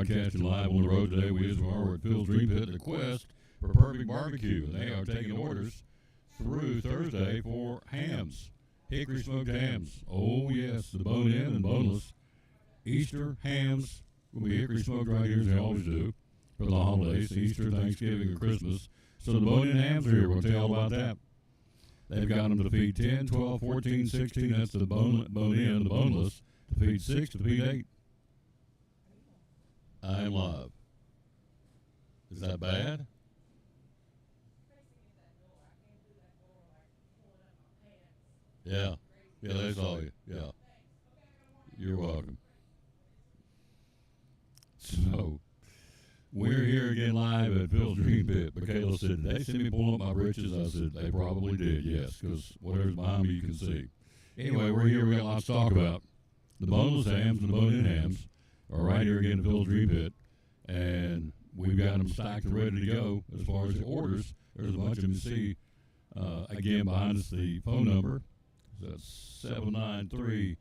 broadcasting live on the road today. We are at Phil's Dream Pit, the quest for perfect barbecue. They are taking orders through Thursday for hams, hickory smoked hams. Oh, yes, the bone-in and boneless. Easter hams will be hickory smoked right here, as they always do, for the holidays, Easter, Thanksgiving, or Christmas. So the bone-in hams are here. We'll tell you all about that. They've got them to feed 10, 12, 14, 16. That's the bone-in, the boneless. To feed 6, to feed 8. I am live. Is that bad? Yeah. Yeah, they saw you. Yeah. You're welcome. So, we're here again live at Phil's Dream Pit. Michaela said, did they see me pull up my britches? I said, they probably did, yes, because whatever's behind me you can see. Anyway, we're here. We got lots to talk about. The boneless hams and the bone-in hams are right here again at Phil's Dream Pit, and we've got them stacked and ready to go as far as the orders. There's a bunch of them to see. Again, behind us, the phone number. That's 793-7899,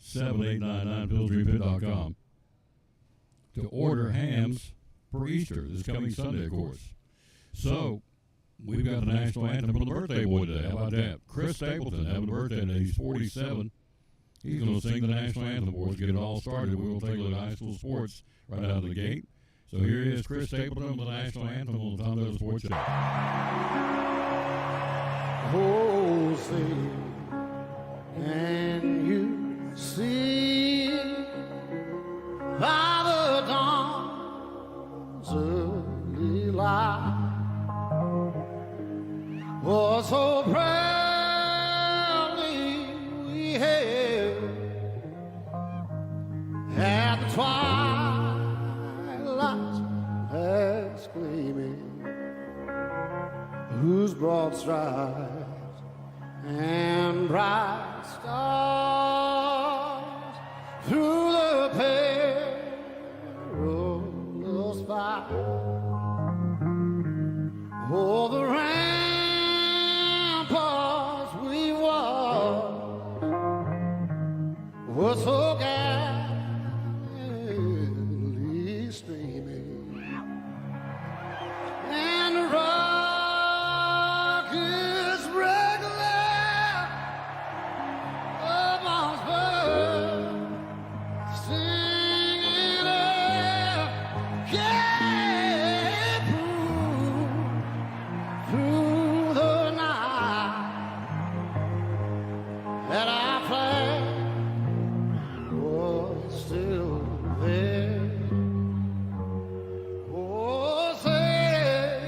philsdreampit.com, to order hams for Easter this coming Sunday, of course. So, we've got the national anthem for the birthday boy today. How about that? Chris Stapleton having a birthday today. He's 47. He's going to sing the national anthem for us, get it all started. We will take a look at high school sports right out of the gate. So here is Chris Stapleton with the national anthem on the Tom Doe Sports Show. Oh, say, can you see by the dawn's early light, oh, so proudly we hailed at the twilight's last gleaming, whose broad stripes and bright stars through the perilous fight, oh, the ramparts we walked were so gallantly streaming, and the rockets regular amongst birds singing up, yeah, through the night that our flag was still there. Oh, say,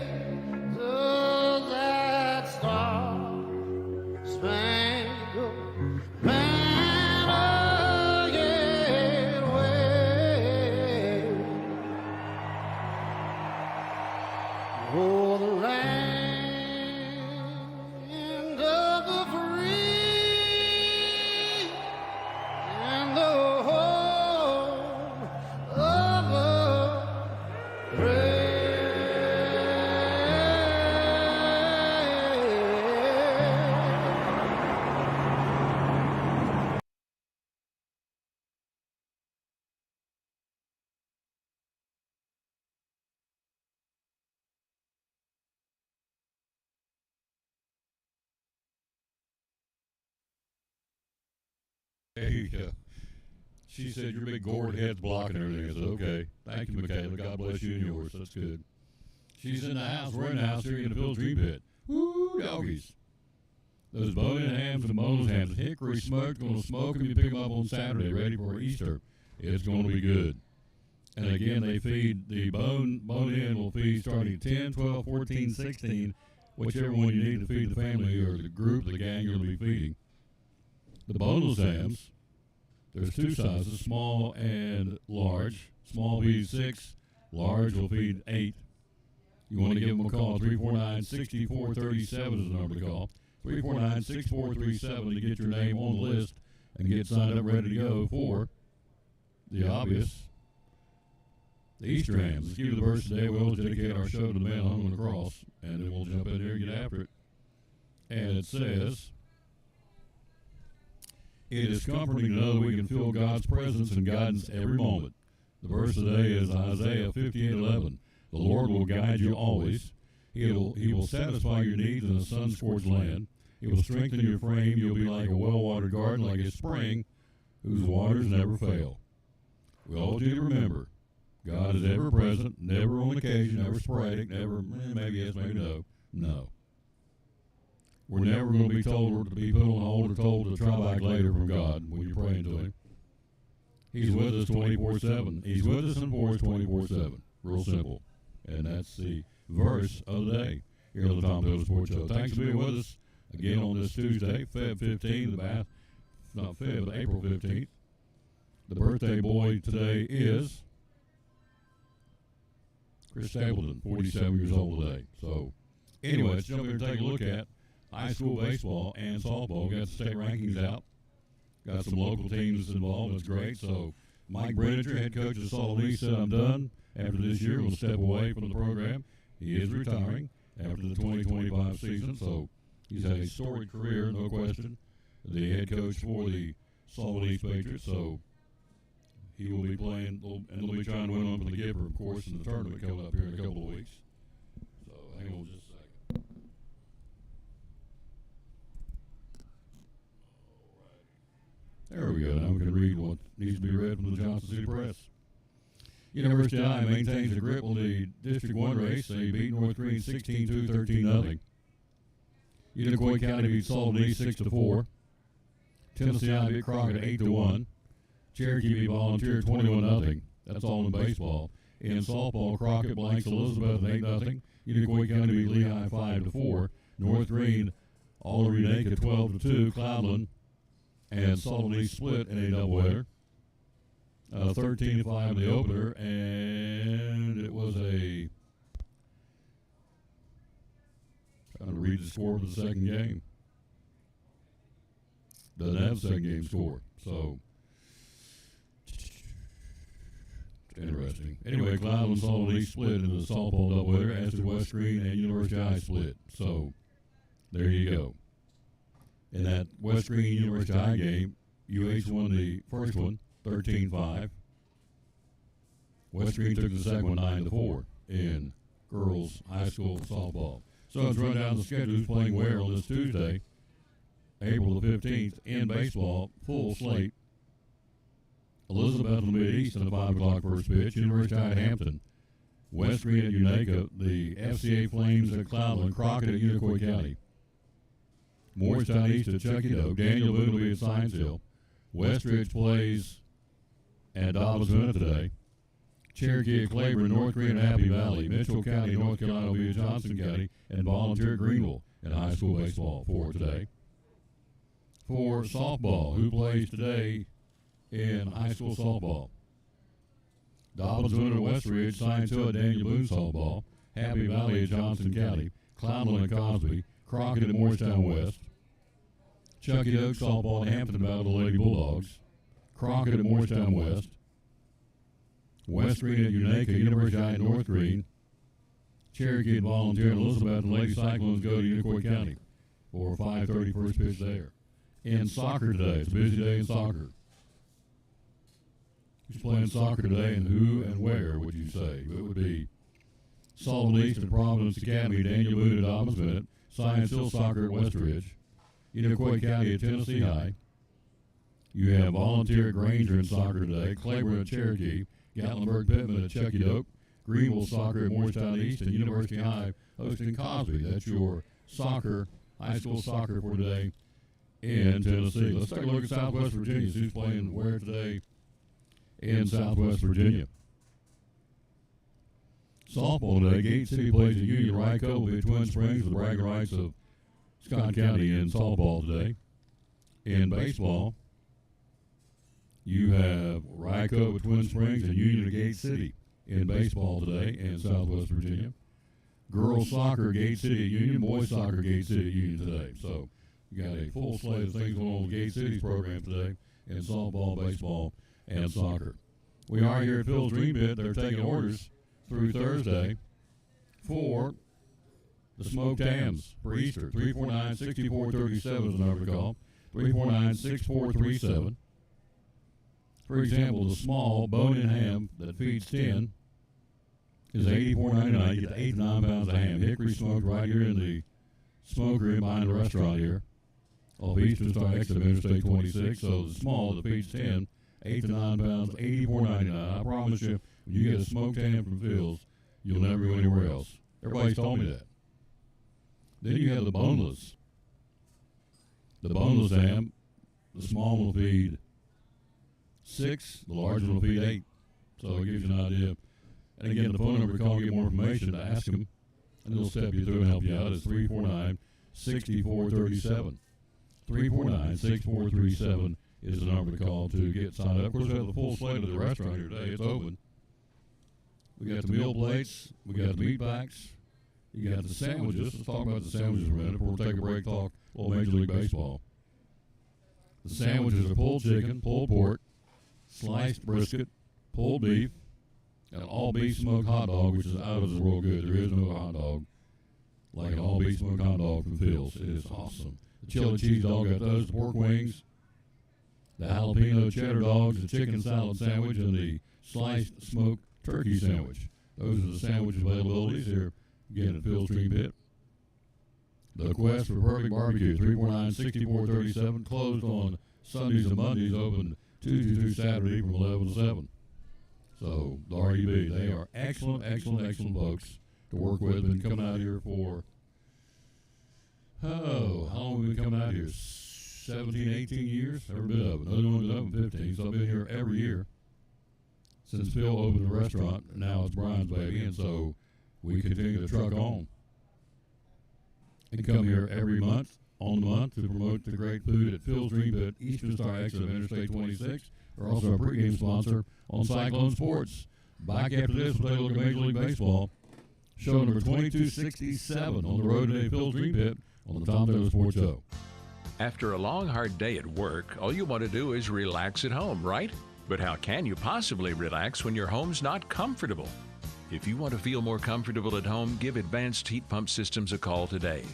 does that star-spangled banner yet wave? Oh, the land of the free and the home of the Hey, she said your big gourd head's blocking everything. I said, okay. Thank you, Michaela. God bless you and yours. That's good. She's in the house. We're in the house here in the Phil's Dream Pit. Woo, doggies. Those bone-in hams and boneless hams, hickory smoked, going to smoke them. You pick them up on Saturday, ready for Easter. It's going to be good. And again, they feed the bone-in will feed starting at 10, 12, 14, 16, whichever one you need to feed the family or the group, the gang you're going to be feeding. The boneless hams, there's two sizes, small and large. Small feeds 6, large will feed 8. You want to give them a call, 349-6437 is the number to call. 349-6437 to get your name on the list and get signed up ready to go for the obvious, the Easter hams. Let's give you the verse today. We'll dedicate our show to the man hung on the cross, and then we'll jump in there and get after it. And it says, it is comforting to know that we can feel God's presence and guidance every moment. The verse today is Isaiah 58:11. The Lord will guide you always. He will satisfy your needs in a sun-scorched land. He will strengthen your frame. You'll be like a well-watered garden, like a spring whose waters never fail. We all need to remember, God is ever present, never on occasion, never sporadic, never maybe yes, maybe no. No. We're never going to be told or to be put on hold or told to try back later from God when you're praying to Him. He's with us 24/7. He's with us and for us 24/7. Real simple. And that's the verse of the day here on the Tom Dillon Sports Show. Thanks for being with us again on this Tuesday, Feb 15th, not Feb, but April 15th. The birthday boy today is Chris Stapleton, 47 years old today. So, anyway, let's jump in and take a look at high school baseball and softball. We got the state rankings out. Got some local teams involved. That's great. So, Mike Brenninger, head coach of Salt East, said, I'm done. After this year, we'll step away from the program. He is retiring after the 2025 season. So, he's had a storied career, no question. The head coach for the Salt East Patriots. So, he will be playing, and they'll be trying to win on for the Gipper, of course, in the tournament coming up here in a couple of weeks. So, hang on just a second. There we go. Now we can read what needs to be read from the Johnson City Press. University I maintains a grip on the District 1 race. They beat North Green 16-2, 13-0. Unicoi County beat Salt East 6-4. Tennessee I beat Crockett 8-1. Cherokee beat Volunteer 21-0. That's all in baseball. In softball, Crockett blanks Elizabeth 8-0. Unicoi County beat Lehigh 5-4. North Green, Oliver Unaka 12-2. Cloudland and Salt East split in a doubleheader. 13-5 in the opener, and it was a. Trying to read the score for the second game. Doesn't have a second game score, so. Interesting. Anyway, Cloudland and Salt East split in the softball doubleheader, as did West Green and University High split. So, there you go. In that West Green University High game, UH won the first one, 13-5. West Green took the second one, 9-4 in girls high school softball. So let's run down the schedule. Who's playing where on this Tuesday, April the 15th, in baseball, full slate. Elizabeth will be at East in the 5 o'clock first pitch. University High at Hampton. West Green at Unaka. The FCA Flames at Cloudland. Crockett at Unicoi County. Morristown East at Chucky Doe. Daniel Boone will be at Science Hill. Westridge plays at Dobbins today. Cherokee at Claiborne, North Green at Happy Valley. Mitchell County, North Carolina will be at Johnson County. And Volunteer Greenville in high school baseball for today. For softball, who plays today in high school softball? Dobbins at Westridge, Science Hill at Daniel Boone softball. Happy Valley at Johnson County. Cloudland at Cosby. Crockett at Morristown West. Chucky Doak softball at Hampton Battle of the Lady Bulldogs. Crockett at Morristown West. West Green at Unaka, University High at North Green. Cherokee at Volunteer and Elizabeth and Lady Cyclones go to Unicoi County for 5:30 first pitch there. In soccer today, it's a busy day in soccer. Who's playing soccer today, and who and where would you say? It would be Salt East and Providence Academy, Daniel Boone at Dobbins Bennett. Science Hill Soccer at Westridge. Unicoi County at Tennessee High. You have Volunteer at Granger in soccer today. Claiborne at Cherokee. Gatlinburg Pittman at Chucky Doak. Greenville Soccer at Morristown East. And University High hosting Cosby. That's your soccer, high school soccer for today in Tennessee. Let's take a look at Southwest Virginia. Who's playing where today in Southwest Virginia? Softball today. Gate City plays at Union. Ryco will be at Twin Springs with the bragging rights of Scott County in softball today. In baseball, you have Ryco at Twin Springs and Union at Gate City in baseball today in Southwest Virginia. Girls soccer, Gate City at Union. Boys soccer, Gate City at Union today. So you got a full slate of things going on with Gate City's program today in softball, baseball, and soccer. We are here at Phil's Dream Pit. They're taking orders through Thursday for the smoked hams for Easter. 349-6437 is the number to call. 349-6437. For example, the small bone-in ham that feeds 10 is $84.99. You get 8 to 9 pounds of ham, hickory smoked right here in the smoker behind the restaurant here off Eastern Star exit of Interstate 26. So the small that feeds 10, 8 to 9 pounds, $84.99. I promise you, when you get a smoked ham from Phil's, you'll never go anywhere else. Everybody's told me that. Then you have the boneless. The boneless ham, the small one will feed 6, the large one will feed 8. So it gives you an idea. And again, the phone number to call and get more information, to ask them, and they'll step you through and help you out. It's 349-6437. 349-6437 is the number to call to get signed up. Of course, we have the full slate of the restaurant here today. It's open. We got the meal plates. We got the meat packs. You got the sandwiches. Let's talk about the sandwiches for a minute before we take a break, talk a little Major League Baseball. The sandwiches are pulled chicken, pulled pork, sliced brisket, pulled beef, and an all-beef smoked hot dog, which is out of this world good. There is no hot dog like an all-beef smoked hot dog from Phil's. It is awesome. The chili cheese dog got those, the pork wings, the jalapeno cheddar dogs, the chicken salad sandwich, and the sliced smoked turkey sandwich. Those are the sandwich availabilities here, again, at Phil's Dream Pit. The Quest for Perfect Barbecue, 349-6437, closed on Sundays and Mondays, open Tuesday through Saturday from 11 to 7. So, the REB, they are excellent, excellent, excellent folks to work with. Been coming out here for, how long have we been coming out here? 17, 18 years? Every bit of it. Another one been open 15, so I've been here every year since Phil opened the restaurant. Now it's Brian's baby, and so we continue to truck on. And come here every month, on the month, to promote the great food at Phil's Dream Pit, Eastern Star exit of Interstate 26. We're also a pregame sponsor on Cyclone Sports. Back after this, we'll take a look at Major League Baseball. Show number 2267 on the road today, Phil's Dream Pit, on the Tom Taylor Sports Show. After a long, hard day at work, all you want to do is relax at home, right? But how can you possibly relax when your home's not comfortable? If you want to feel more comfortable at home, give Advanced Heat Pump Systems a call today.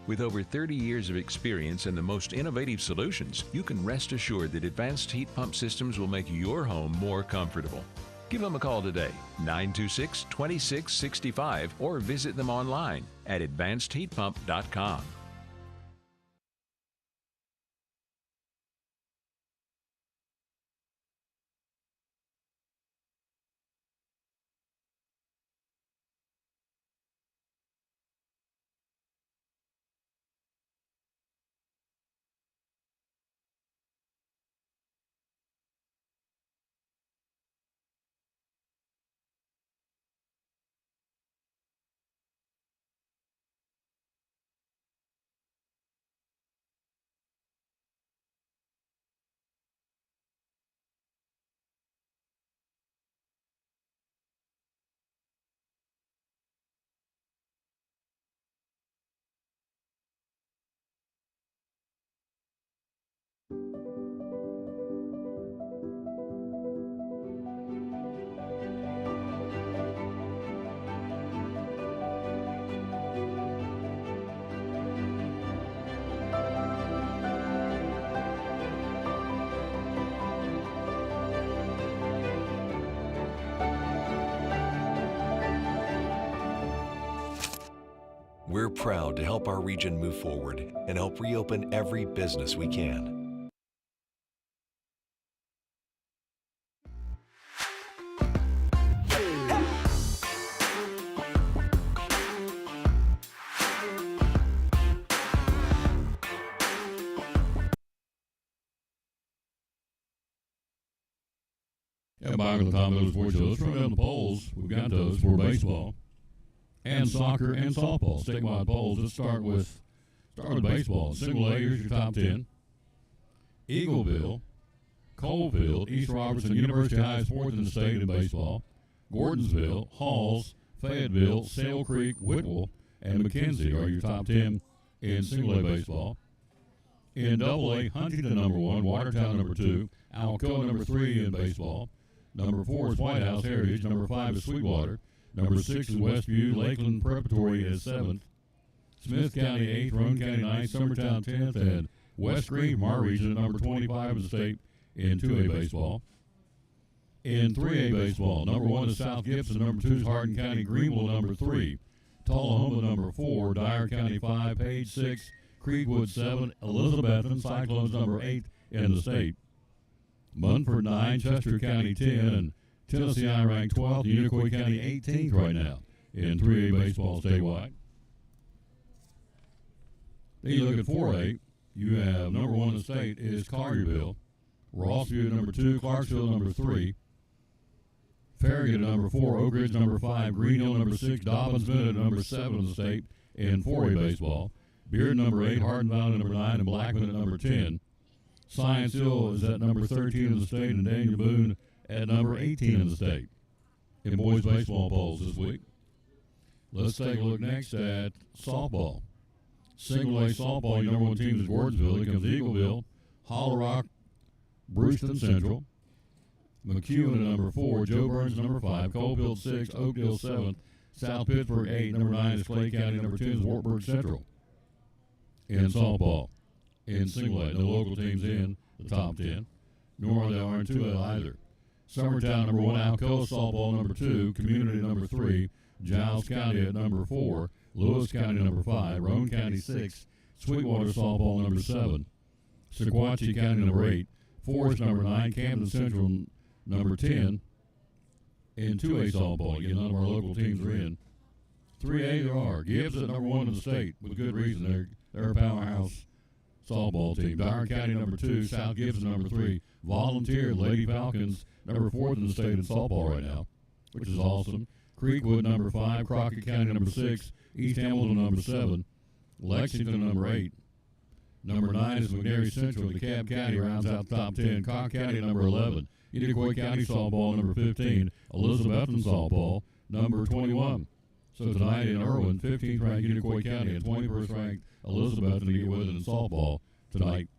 With over 30 years of experience and the most innovative solutions, you can rest assured that Advanced Heat Pump Systems will make your home more comfortable. Give them a call today, 926-2665, or visit them online at advancedheatpump.com. We're proud to help our region move forward and help reopen every business we can. Yeah, back on the Tom Taylor Sports Show. Let's run down the polls. We've got those for baseball and soccer and softball. Statewide polls. Let's start with baseball. Single A, here's your top 10. Eagleville, Coalfield, East Robertson, University High is fourth in the state in baseball. Gordonsville, Halls, Fayetteville, Sale Creek, Whitwell, and McKenzie are your top 10 in single A baseball. In double A, Huntington number 1, Watertown number 2, Alcoa number 3 in baseball. Number 4 is White House Heritage. Number 5 is Sweetwater. Number 6 is Westview. Lakeland Preparatory is 7th. Smith County 8th, Roane County 9th, Summertown 10th, and West Green from our region at number 25 of the state in 2A baseball. In 3A baseball, number 1 is South Gibson, number 2 is Hardin County, Greenville, number 3, Tullahoma, number 4, Dyer County 5, Page 6, Creekwood 7, Elizabethton, Cyclones number 8 in the state. Munford 9, Chester County 10, and Tennessee I ranked 12th, Unicoi County 18th right now in 3A baseball statewide. Then you look at 4A, you have number 1 in the state is Collierville, Rossview at number 2, Clarksville number 3, Farragut at number 4, Oak Ridge number 5, Green Hill number 6, Dobbinsville at number 7 in the state in 4A baseball, Beard number 8, Hardin Valley number 9, and Blackman at number 10. Science Hill is at number 13 in the state, and Daniel Boone at number 18 in the state in boys baseball polls this week. Let's take a look next at softball. Single A softball, your number 1 team is Gordonsville. Here comes Eagleville, Hollow Rock, Brewston Central, McEwen at number 4, Joe Burns number 5, Coalfield 6, Oakdale 7th, South Pittsburgh 8, number 9 is Clay County, number 10 is Wartburg Central. In softball, in single A, no local teams in the top 10, nor are they in 2A either. Summertown number 1, Alcoa softball number 2, Community number 3, Giles County at number 4, Lewis County number 5, Roane County 6, Sweetwater softball number 7, Sequatchie County number 8, Forest number 9, Camden Central number 10. In 2A softball, again, none of our local teams are in. 3A there are. Gibbs at number 1 in the state with good reason. They're a powerhouse softball team. Dyer County number 2, South Gibson number 3, Volunteer, Lady Falcons number 4th in the state in softball right now, which is awesome. Creekwood number 5, Crockett County number 6, East Hamilton number 7, Lexington number 8. Number 9 is McNairy Central. DeKalb County rounds out the top 10. Cobb County number 11. Iroquois County softball number 15. Elizabethton softball number 21. So tonight in Irwin, 15th ranked Iroquois County and 21st ranked Elizabethton to get with it in softball tonight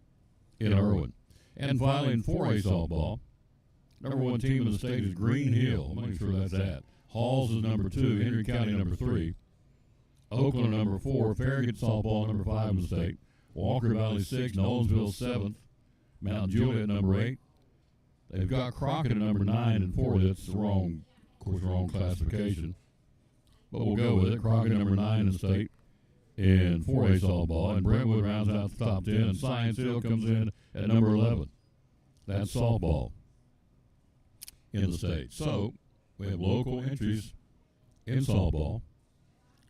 in Irwin. And finally in 4A softball, number 1 team in the state is Green Hill. I'm not sure that's that. Halls is number 2. Henry County number 3. Oakland number 4. Farragut softball number 5 in the state. Walker Valley 6. Nolensville 7th. Mount Juliet number 8. They've got Crockett at number 9 and 4. That's the wrong classification. But we'll go with it. Crockett number 9 in the state in 4A softball. And Brentwood rounds out the top 10. And Science Hill comes in at number 11. That's softball in the state. So we have local entries in softball.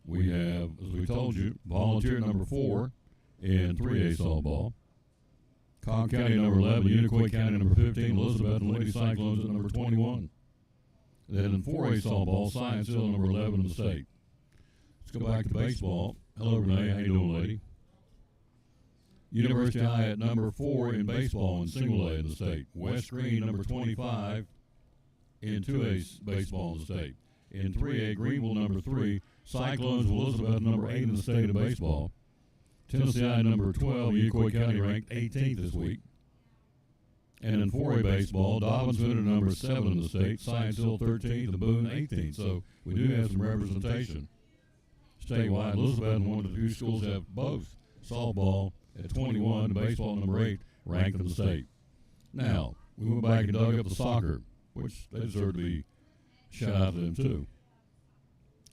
We have, as we told you, Volunteer number 4 in 3A softball. Cobb County number 11, Unicoi County number 15, Elizabeth and Lady Cyclones at number 21. Then in 4A softball, Science Hill number 11 in the state. Let's go back to baseball. Hello, Renee. How you doing, lady? University High at number 4 in baseball in single A in the state. West Green number 25 in 2A baseball in the state. In 3A, Greenville number 3, Cyclones Elizabeth number 8 in the state of baseball. Tennessee I number 12, Unicoi County ranked 18th this week. And in 4A baseball, Dobbinsville at number 7 in the state, Science Hill 13th, and Boone 18th. So we do have some representation statewide. Elizabeth, one of the few schools that have both softball at 21 and baseball number 8 ranked in the state. Now, we went back and dug up the soccer, which they deserve to be shout out to them too.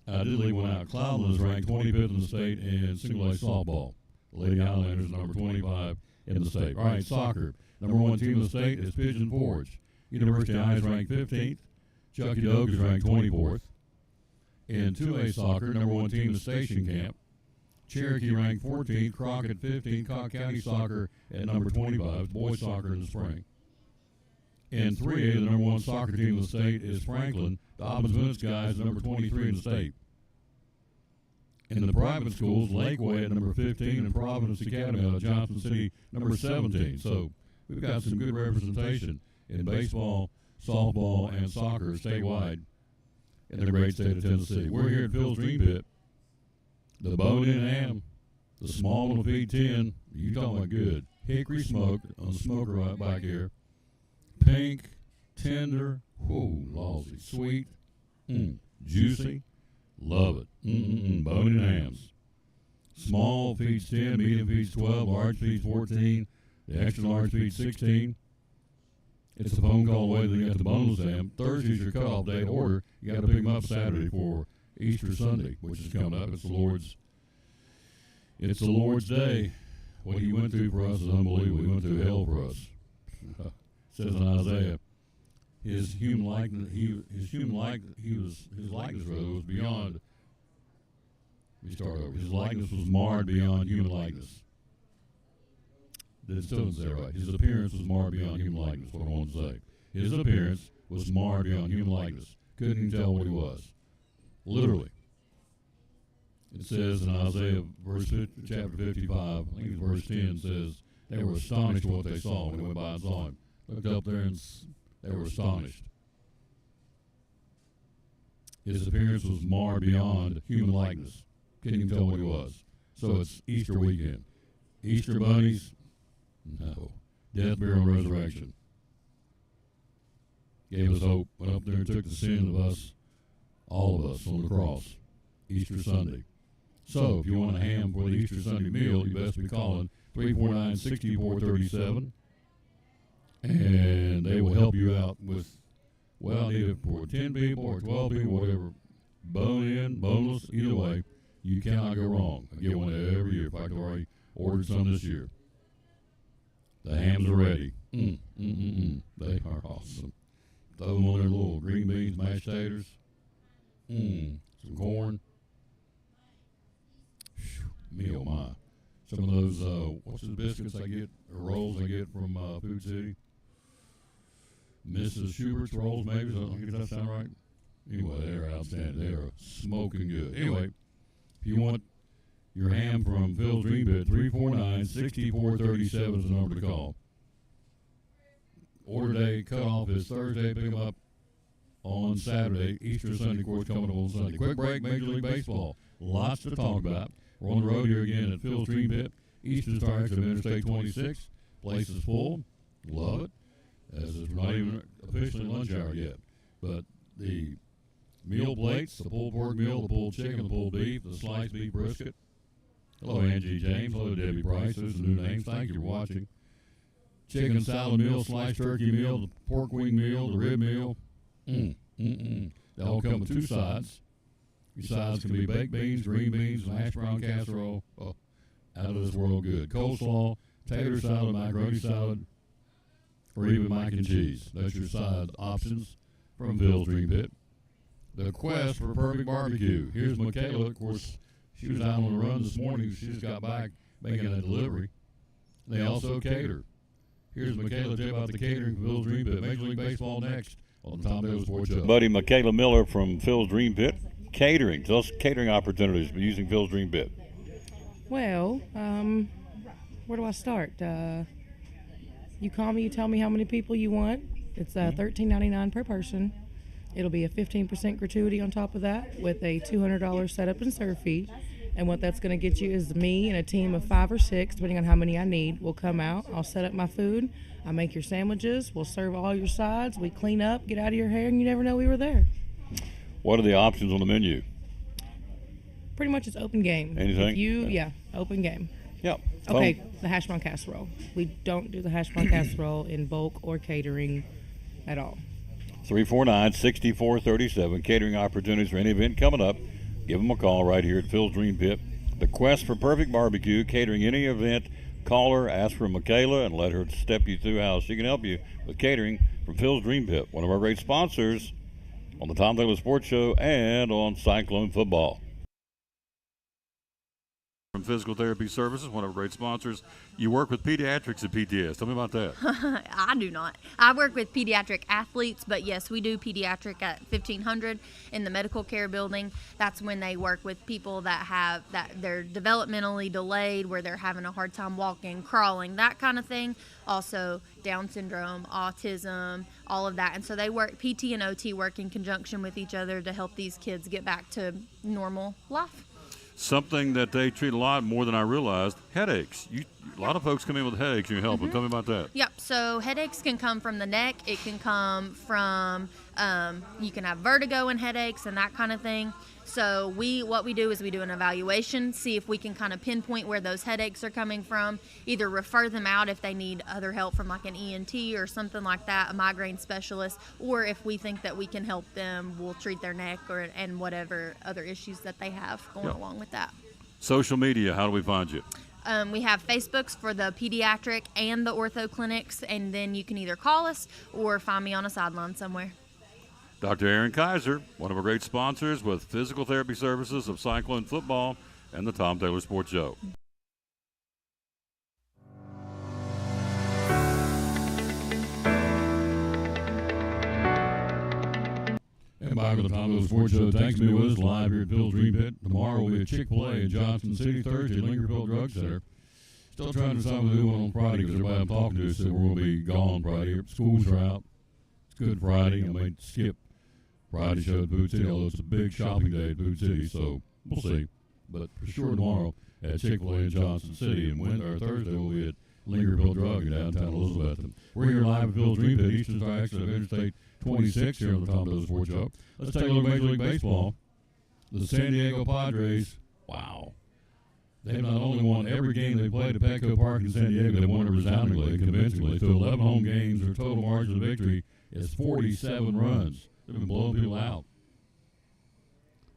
I did leave one out. Cloudland is ranked 25th in the state in single A softball. The Lady Highlanders number 25 in the state. All right, soccer. Number 1 team in the state is Pigeon Forge. University High is ranked 15th. Chucky Doak is ranked 24th. In 2A soccer, number 1 team is Station Camp. Cherokee ranked 14th. Crockett 15th. Cobb County soccer at number 25. Boys soccer in the spring. In 3A, the number 1 soccer team in the state is Franklin. Dobbins Minutes guys, number 23 in the state. In the private schools, Lakeway at number 15 and Providence Academy out of Johnson City, number 17. So we've got some good representation in baseball, softball, and soccer statewide in the great state of Tennessee. We're here at Phil's Dream Pit. The bone-in ham, the small one will feed 10. You talking about good. Hickory smoke on the smoker right back here. Pink, tender, whoa, lousy, sweet, juicy, love it. Bone-in hams. Small feeds 10, medium feeds 12, large feeds 14, the extra large feeds 16. It's a phone call away to get the bonus exam. Thursday's your cutoff day to order. You got to pick them up Saturday for Easter Sunday, which is coming up. It's the Lord's Day. What he went through for us is unbelievable. He went through hell for us. It says in Isaiah, his likeness was beyond. Let me start over. His likeness was marred beyond human likeness. That still doesn't say right. His appearance was marred beyond human likeness. What I want to say. His appearance was marred beyond human likeness. Couldn't even tell what he was. Literally. It says in Isaiah chapter 55, I think it's verse 10, says, they were astonished at what they saw when they went by and saw him. Looked up there and they were astonished. His appearance was marred beyond human likeness. Couldn't even tell what he was. So it's Easter weekend. Easter bunnies? No. Death, burial, and resurrection. Gave us hope. Went up there and took the sin of us, all of us, on the cross. Easter Sunday. So, if you want a ham for the Easter Sunday meal, you best be calling 349-6437. And they will help you out with, well, either for 10 people or 12 people, whatever. Bone in, boneless, either way, you cannot go wrong. I get one every year. In fact, I've already ordered some this year. The hams are ready. They are awesome. Throw them on their little green beans, mashed taters. Some corn. Me oh my. Some of those, what's the biscuits I get, or rolls I get from Food City? Mrs. Schubert's rolls, maybe. Does that sound right? Anyway, they're outstanding. They are smoking good. Anyway, if you want your ham from Phil's Dream Pit, 349-6437 is the number to call. Order day cutoff is Thursday. Pick them up on Saturday. Easter Sunday, of course, coming up on Sunday. Quick break, Major League Baseball. Lots to talk about. We're on the road here again at Phil's Dream Pit. Eastern Star exit of Interstate 26. Place is full. Love it. As it's not even officially lunch hour yet. But the meal plates, the pulled pork meal, the pulled chicken, the pulled beef, the sliced beef brisket. Hello, Angie James. Hello, Debbie Price. Those are the new names. Thank you for watching. Chicken salad meal, sliced turkey meal, the pork wing meal, the rib meal. They all come with two sides. Your sides can be baked beans, green beans, hash brown casserole. Oh, out of this world good. Coleslaw, tater salad, macaroni salad, or even mac and cheese. That's your side options from Phil's Dream Pit. The quest for perfect barbecue. Here's Michaela. Of course, she was out on the run this morning. She just got back making a delivery. They also cater. Here's Michaela tell you about the catering for Phil's Dream Pit. Major League Baseball next on the Tom Davis Sports Show. Buddy Michaela Miller from Phil's Dream Pit. Catering. Tell us catering opportunities using Phil's Dream Pit. Well, where do I start? You call me, you tell me how many people you want. It's $13.99 per person. It'll be a 15% gratuity on top of that with a $200 setup and serve fee. And what that's going to get you is me and a team of 5 or 6, depending on how many I need, will come out. I'll set up my food. I make your sandwiches. We'll serve all your sides. We clean up, get out of your hair, and you never know we were there. What are the options on the menu? Pretty much it's open game. Anything? Yeah, open game. Yep. Okay, the hash brown casserole. We don't do the hash brown casserole in bulk or catering at all. 349-6437. Catering opportunities for any event coming up. Give them a call right here at Phil's Dream Pit. The quest for perfect barbecue, catering any event. Call her, ask for Michaela, and let her step you through how she can help you with catering from Phil's Dream Pit. One of our great sponsors on the Tom Davis Sports Show and on Cyclone Football. From Physical Therapy Services, one of our great sponsors. You work with pediatrics at PTS. Tell me about that. I do not. I work with pediatric athletes, but yes, we do pediatric at 1500 in the medical care building. That's when they work with people that they're developmentally delayed, where they're having a hard time walking, crawling, that kind of thing. Also Down syndrome, autism, all of that. And so they work, PT and OT work in conjunction with each other to help these kids get back to normal life. Something that they treat a lot more than I realized, headaches. A lot of folks come in with headaches and you help them. Tell me about that. Yep, so headaches can come from the neck. It can come from, you can have vertigo and headaches and that kind of thing. So what we do is we do an evaluation, see if we can kind of pinpoint where those headaches are coming from, either refer them out if they need other help from like an ENT or something like that, a migraine specialist, or if we think that we can help them, we'll treat their neck and whatever other issues that they have going along with that. Social media, how do we find you? We have Facebooks for the pediatric and the ortho clinics, and then you can either call us or find me on a sideline somewhere. Dr. Aaron Kaiser, one of our great sponsors with physical therapy services of Cyclone Football and the Tom Taylor Sports Show. And back with the Tom Taylor Sports Show. Thanks for being with us live here at Phil's Dream Pit. Tomorrow we'll be at Chick-fil-A in Johnson City. Thursday, Lingerville Drug Center. Still trying to decide what to do on Friday because everybody I'm talking to said we're going to be gone Friday. Schools are out. It's Good Friday. I might skip Friday show at Boot City, although it's a big shopping day at Boot City, so we'll see. But for sure tomorrow at Chick-fil-A in Johnson City, and Thursday we'll be at Lingerville Drug in downtown Elizabeth. And we're here live at Phil's Dream Pit, eastern exit of Interstate 26 here on the Tom Taylor Sports Show. Let's take a look at Major League Baseball. The San Diego Padres, wow. They've not only won every game they played at Petco Park in San Diego, they won it resoundingly, convincingly. Through 11 home games, their total margin of victory is 47 runs. They've been blowing people out.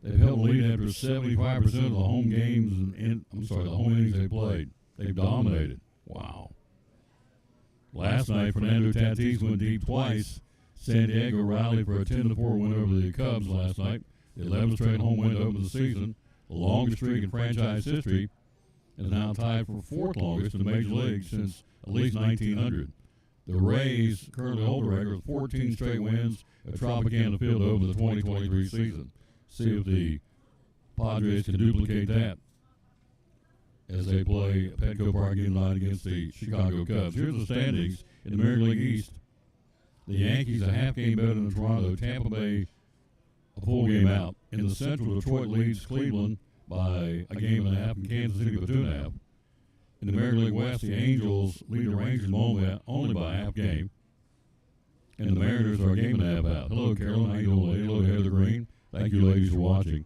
They've held the lead after 75% of the home games the home innings they played. They've dominated. Wow. Last night, Fernando Tatis went deep twice. San Diego rallied for a 10-4 win over the Cubs last night. The 11th straight home win to open the season, the longest streak in franchise history, and is now tied for fourth longest in the Major League since at least 1900. The Rays currently hold the record with 14 straight wins at Tropicana Field over the 2023 season. See if the Padres can duplicate that as they play Petco Park tonight against the Chicago Cubs. Here's the standings in the American League East. The Yankees a half game better than Toronto. Tampa Bay a full game out. In the Central, Detroit leads Cleveland by a game and a half, and Kansas City by 2.5. In the American League West, the Angels lead the Rangers only by a half game. And the Mariners are a game and a half out. Hello, Carolyn. How you doing, lady? Hello, Heather Green. Thank you, ladies, for watching.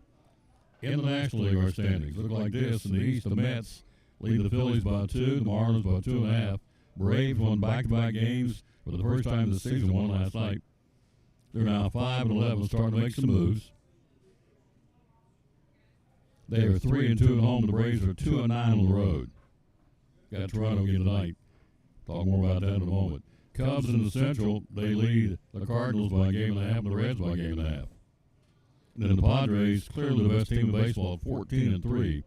In the National League, our standings look like this. In the East, the Mets lead the Phillies by 2, the Marlins by 2.5. Braves won back-to-back games for the first time this season, won last night. They're now 5-11, starting to make some moves. They are 3-2 at home. The Braves are 2-9 on the road. Got Toronto again tonight. Talk more about that in a moment. Cubs in the Central, they lead the Cardinals by a game and a half and the Reds by a game and a half. And then the Padres, clearly the best team in baseball, 14-3.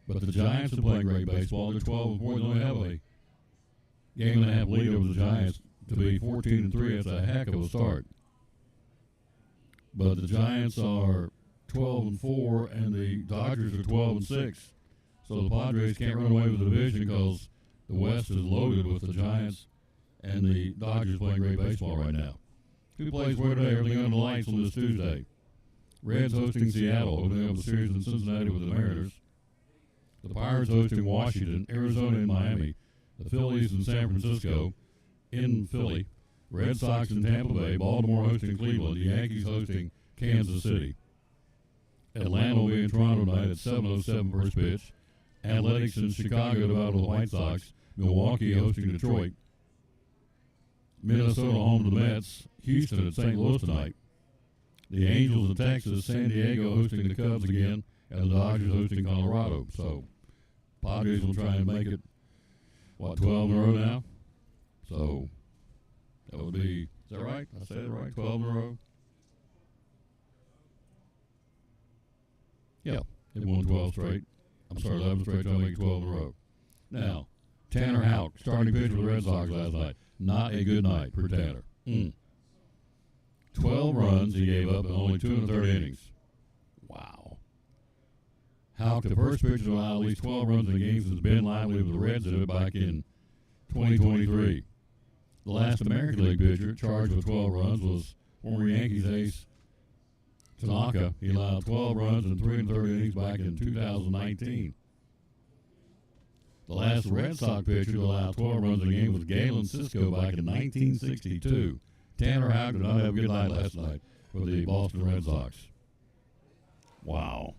But the Giants are playing great baseball. They're 12-4. They only have a game and a half lead over the Giants. To be 14-3, that's a heck of a start. But the Giants are 12-4, and the Dodgers are 12-6. So the Padres can't run away with the division because the West is loaded with the Giants and the Dodgers playing great baseball right now. Who plays where today? Everything on the lights on this Tuesday. Reds hosting Seattle, opening up the series in Cincinnati with the Mariners. The Pirates hosting Washington, Arizona, and Miami. The Phillies in San Francisco, in Philly. Red Sox in Tampa Bay. Baltimore hosting Cleveland. The Yankees hosting Kansas City. Atlanta will be in Toronto tonight at 7:07 first pitch. Athletics in Chicago to battle with the White Sox. Milwaukee hosting Detroit. Minnesota home to the Mets. Houston at St. Louis tonight. The Angels in Texas. San Diego hosting the Cubs again. And the Dodgers hosting Colorado. So, Padres will try and make it, 12 in a row now? So, that would be, is that right? I said it right? 12 in a row? Yeah, they won 12 straight. 11 straight, trying to make 12 in a row. Now, Tanner Houck, starting pitcher for the Red Sox last night. Not a good night for Tanner. 12 runs he gave up in only 2 1/3 innings. Wow. Houck, the first pitcher to allow at least 12 runs in a game since Ben Lively with the Reds did it back in 2023. The last American League pitcher charged with 12 runs was former Yankees ace Tanaka. He allowed 12 runs in 3 1/3 innings back in 2019. The last Red Sox pitcher to allow 12 runs in a game was Galen Cisco back in 1962. Tanner Houck did not have a good night last night for the Boston Red Sox. Wow.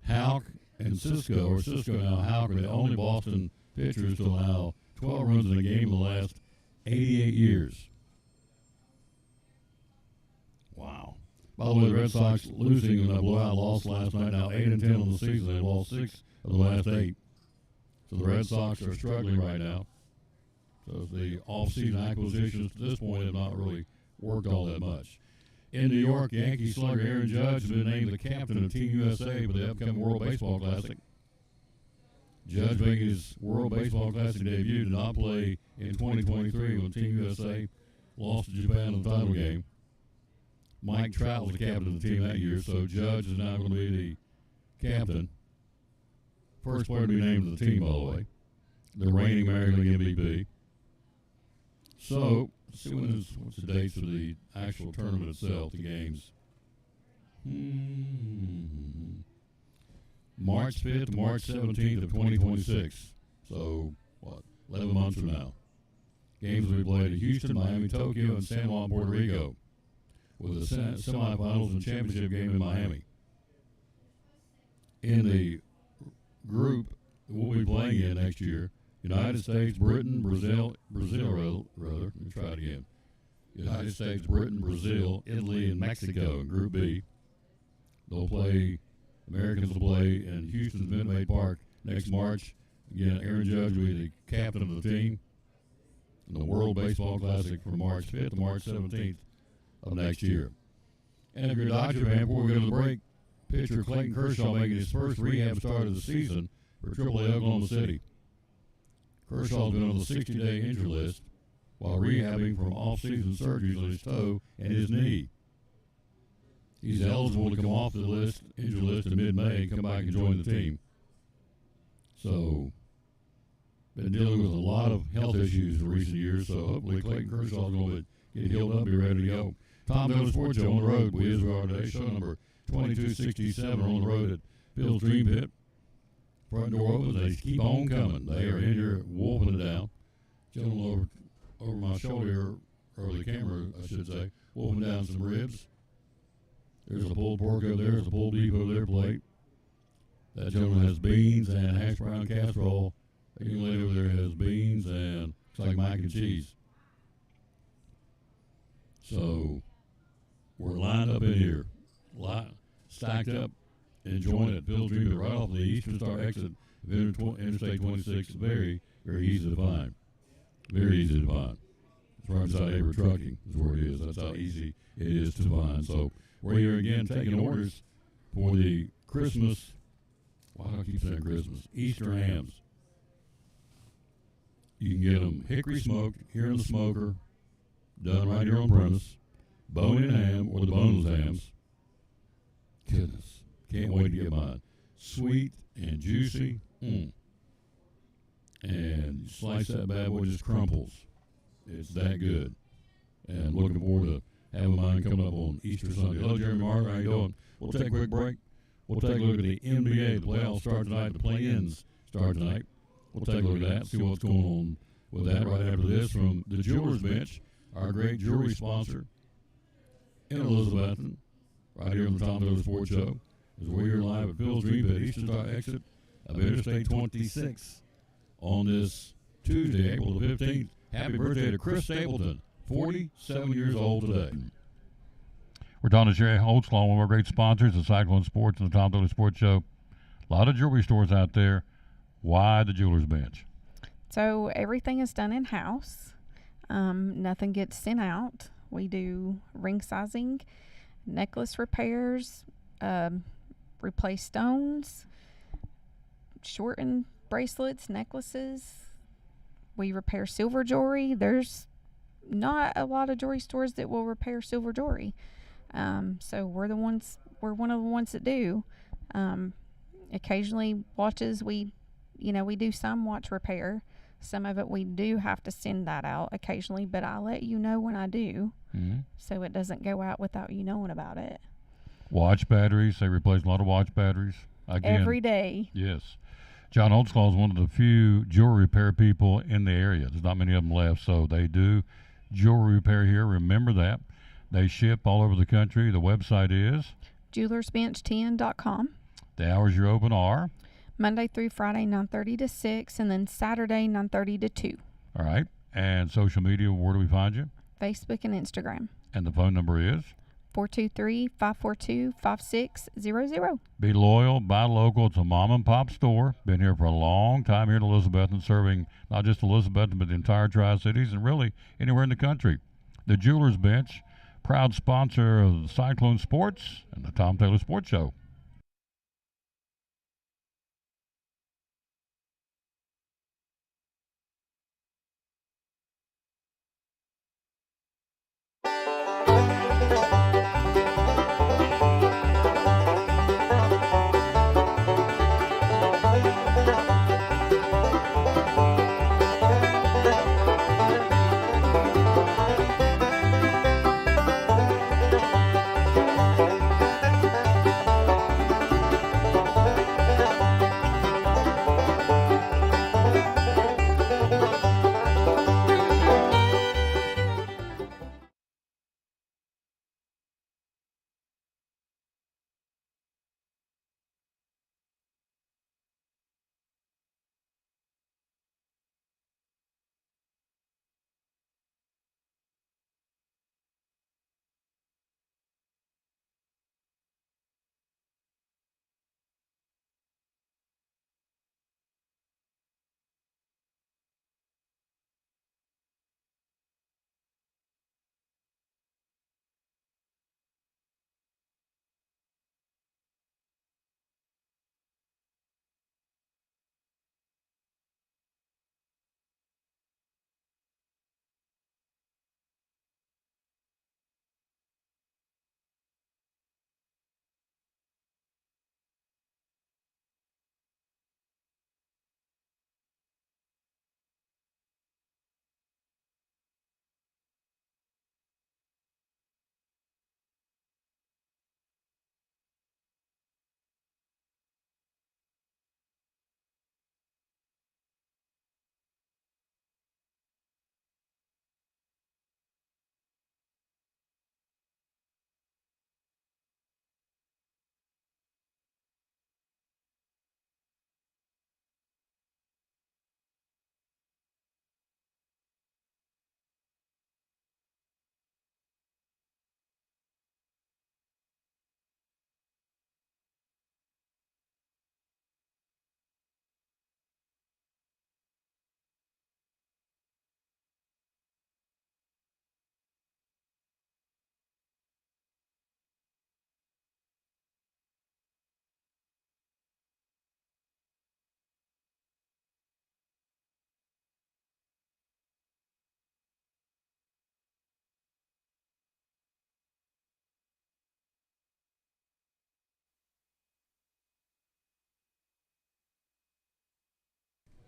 Houck and Cisco, or Cisco now Houck, are the only Boston pitchers to allow 12 runs in a game in the last 88 years. Wow. By the way, the Red Sox losing in a blowout loss last night, now 8-10 on the season. They've lost 6 of the last 8. So the Red Sox are struggling right now. So the off-season acquisitions to this point have not really worked all that much. In New York, Yankee slugger Aaron Judge has been named the captain of Team USA for the upcoming World Baseball Classic. Judge making his World Baseball Classic debut did not play in 2023 when Team USA lost to Japan in the title game. Mike Trout was the captain of the team that year, so Judge is now going to be the captain. First player to be named to the team, by the way. The reigning American League MVP. So, let's see what's the dates of the actual tournament itself, the games. March 5th to March 17th of 2026. So, 11 months from now. Games will be played in Houston, Miami, Tokyo, and San Juan, Puerto Rico, with the semifinals and championship game in Miami. In the group that we'll be playing in next year, United States, Britain, Brazil, rather, let me try it again. United States, Britain, Brazil, Italy, and Mexico in Group B. Americans will play in Houston's Minute Maid Park next March. Again, Aaron Judge will be the captain of the team in the World Baseball Classic from March 5th to March 17th of next year. And if you're a Dodger fan, before we go to the break, pitcher Clayton Kershaw making his first rehab start of the season for AAA Oklahoma City. Kershaw's been on the 60-day injury list while rehabbing from off-season surgeries on his toe and his knee. He's eligible to come off the injury list in mid-May and come back and join the team. So, been dealing with a lot of health issues in recent years, so hopefully Clayton Kershaw's going to get healed up and be ready to go. Tom Dillon Sports Show on the road with Israel today, show number 2267 on the road at Phil's Dream Pit. Front door opens, they keep on coming. They are in here wolfing it down. Gentleman over my shoulder here, or the camera, I should say, wolfing down some ribs. There's a pulled pork over there. There's a pulled beef over their plate. That gentleman has beans and hash brown casserole. The young lady over there has beans and looks like mac and cheese. So we're lined up in here, stacked up, enjoying it. Phil's Dream Pit right off the Eastern Star exit of Interstate 26. Very, very easy to find. Very easy to find. It's right beside Aber Trucking is where it is. That's how easy it is to find. So we're here again taking orders for the Christmas, why do I keep saying Christmas? Easter hams. You can get them hickory smoked here in the smoker, done right here on premise, bone-in ham or the boneless hams. Goodness, can't wait to get mine. Sweet and juicy. And you slice that bad boy, just crumples. It's that good. And looking forward to having mine coming up on Easter Sunday. Hello, Jeremy Martin. How you doing? We'll take a quick break. We'll take a look at the NBA. The playoffs start tonight. The play-ins start tonight. We'll take a look at that, see what's going on with that right after this from the Jewelers Bench, our great jewelry sponsor in Elizabethton, right here on the Tom Dillon Sports Show. As we're here live at Phil's Dream Pit, Eastern Star exit of Interstate 26 on this Tuesday, April the 15th. Happy birthday to Chris Stapleton, 47 years old today. We're talking to Sherry Holtzclaw, one of our great sponsors, the Cyclone Sports and the Tom Dillon Sports Show. A lot of jewelry stores out there. Why the Jewelers Bench? So everything is done in-house. Nothing gets sent out. We do ring sizing, necklace repairs, replace stones, shorten bracelets, necklaces. We repair silver jewelry. There's not a lot of jewelry stores that will repair silver jewelry. So we're one of the ones that do. Occasionally watches, we do some watch repair. Some of it we do have to send that out occasionally, but I'll let you know when I do, so it doesn't go out without you knowing about it. Watch batteries. They replace a lot of watch batteries. Again, every day. Yes. John Holtzclaw is one of the few jewelry repair people in the area. There's not many of them left, so they do jewelry repair here. Remember that. They ship all over the country. The website is jewelersbench10.com. The hours you're open are? Monday through Friday, 9:30 to 6, and then Saturday, 9:30 to 2. All right. And social media, where do we find you? Facebook and Instagram. And the phone number is? 423-542-5600. Be loyal, buy local. It's a mom and pop store. Been here for a long time here in Elizabethton, serving not just Elizabethton, but the entire Tri-Cities and really anywhere in the country. The Jewelers Bench, proud sponsor of the Cyclone Sports and the Tom Taylor Sports Show.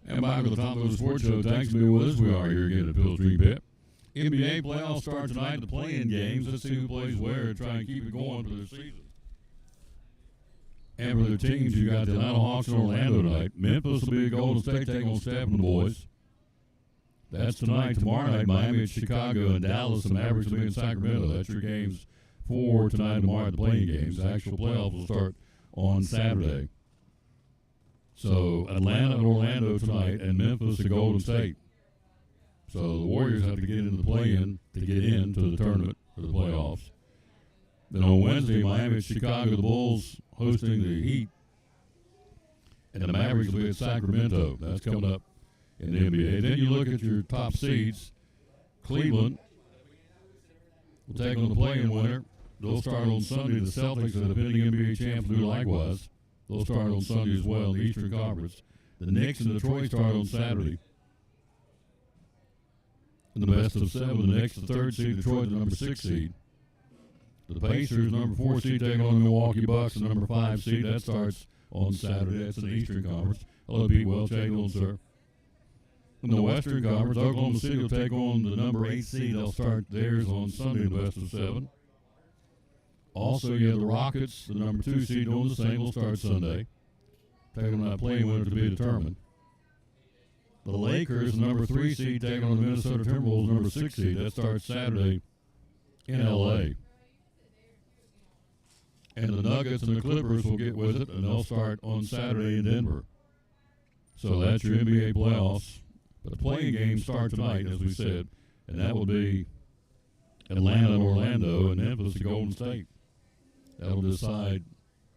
And back with the Tom Taylor Sports Show. Thanks for being with us. We are here again at Phil Street Pit. NBA playoffs start tonight. The play-in games. Let's see who plays where and try and keep it going for their season. And for their teams, you got the Atlanta Hawks and Orlando tonight. Memphis will be at Golden State taking on Stephen boys. That's tonight. Tomorrow night, Miami at Chicago and Dallas. The Mavericks will be in Sacramento. That's your games for tonight and tomorrow, the playing games. The actual playoffs will start on Saturday. So Atlanta and Orlando tonight, and Memphis and Golden State. So the Warriors have to get into the play-in to get into the tournament for the playoffs. Then on Wednesday, Miami at Chicago, the Bulls hosting the Heat, and the Mavericks will be at Sacramento. That's coming up in the NBA. Then you look at your top seeds. Cleveland will take on the play-in winner. They'll start on Sunday. The Celtics, the defending NBA champs, do likewise. They'll start on Sunday as well in the Eastern Conference. The Knicks and Detroit start on Saturday. In the best of seven, the Knicks, the third seed, Detroit, the number 6 seed. The Pacers, number 4 seed, taking on the Milwaukee Bucks, the number 5 seed. That starts on Saturday. That's in the Eastern Conference. Hello, Pete Welch. How you doing, sir? In the Western Conference, Oklahoma City will take on the number 8 seed. They'll start theirs on Sunday in the best of 7. Also, you have the Rockets, the number 2 seed, doing the same. Will start Sunday. Taking on that playing winner to be determined. The Lakers, the number 3 seed, taking on the Minnesota Timberwolves, number 6 seed. That starts Saturday in L.A. and the Nuggets and the Clippers will get with it, and they'll start on Saturday in Denver. So that's your NBA playoffs. But the playing games start tonight, as we said, and that will be Atlanta and Orlando and Memphis and Golden State. That'll decide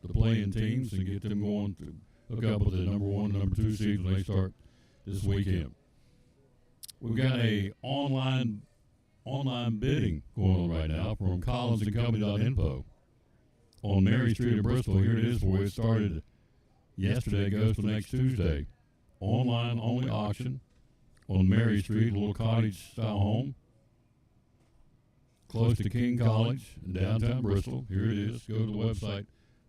the playing teams and get them going to hook up with the number 1 and number 2 seeds when they start this weekend. We've got a online bidding going on right now from collinsandcompany.info on Mary Street in Bristol. Here it is for you. It started yesterday, goes to next Tuesday. Online only auction on Mary Street, a little cottage style home close to King College in downtown Bristol. Here it is. Go to the website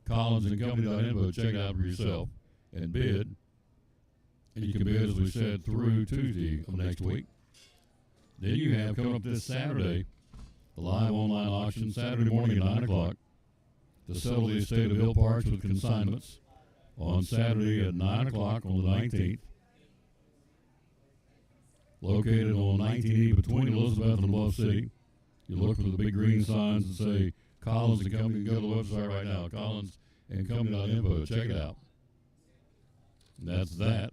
collinsandcompany.info, check it out for yourself and bid. And you can bid, as we said, through Tuesday of next week. Then you have coming up this Saturday, a live online auction Saturday morning at 9 o'clock to settle the estate of Hill Parks with consignments on Saturday at 9 o'clock on the 19th. Located on 19E between Elizabeth and Bluff City. You look for the big green signs that say Collins and Company. Go to the website right now, collinsandcompany.info. Check it out. And that's that.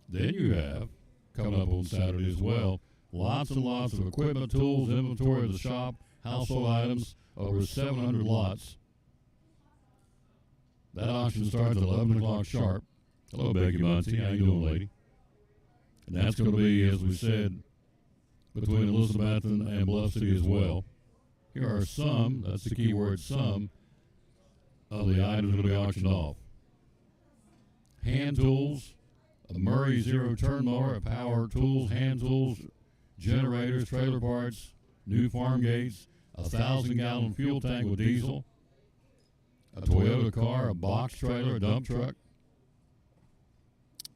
Then you have, coming up on Saturday as well, lots and lots of equipment, tools, inventory of the shop, household items, over 700 lots. That auction starts at 11 o'clock sharp. Hello, Becky Muncie. How you doing, lady? And that's going to be, as we said, between Elizabeth and Bluff City as well. Here are some, that's the key word, some, of the items that will be auctioned off. Hand tools, a Murray zero-turn mower, a power tools, hand tools, generators, trailer parts, new farm gates, a 1,000-gallon fuel tank with diesel, a Toyota car, a box trailer, a dump truck,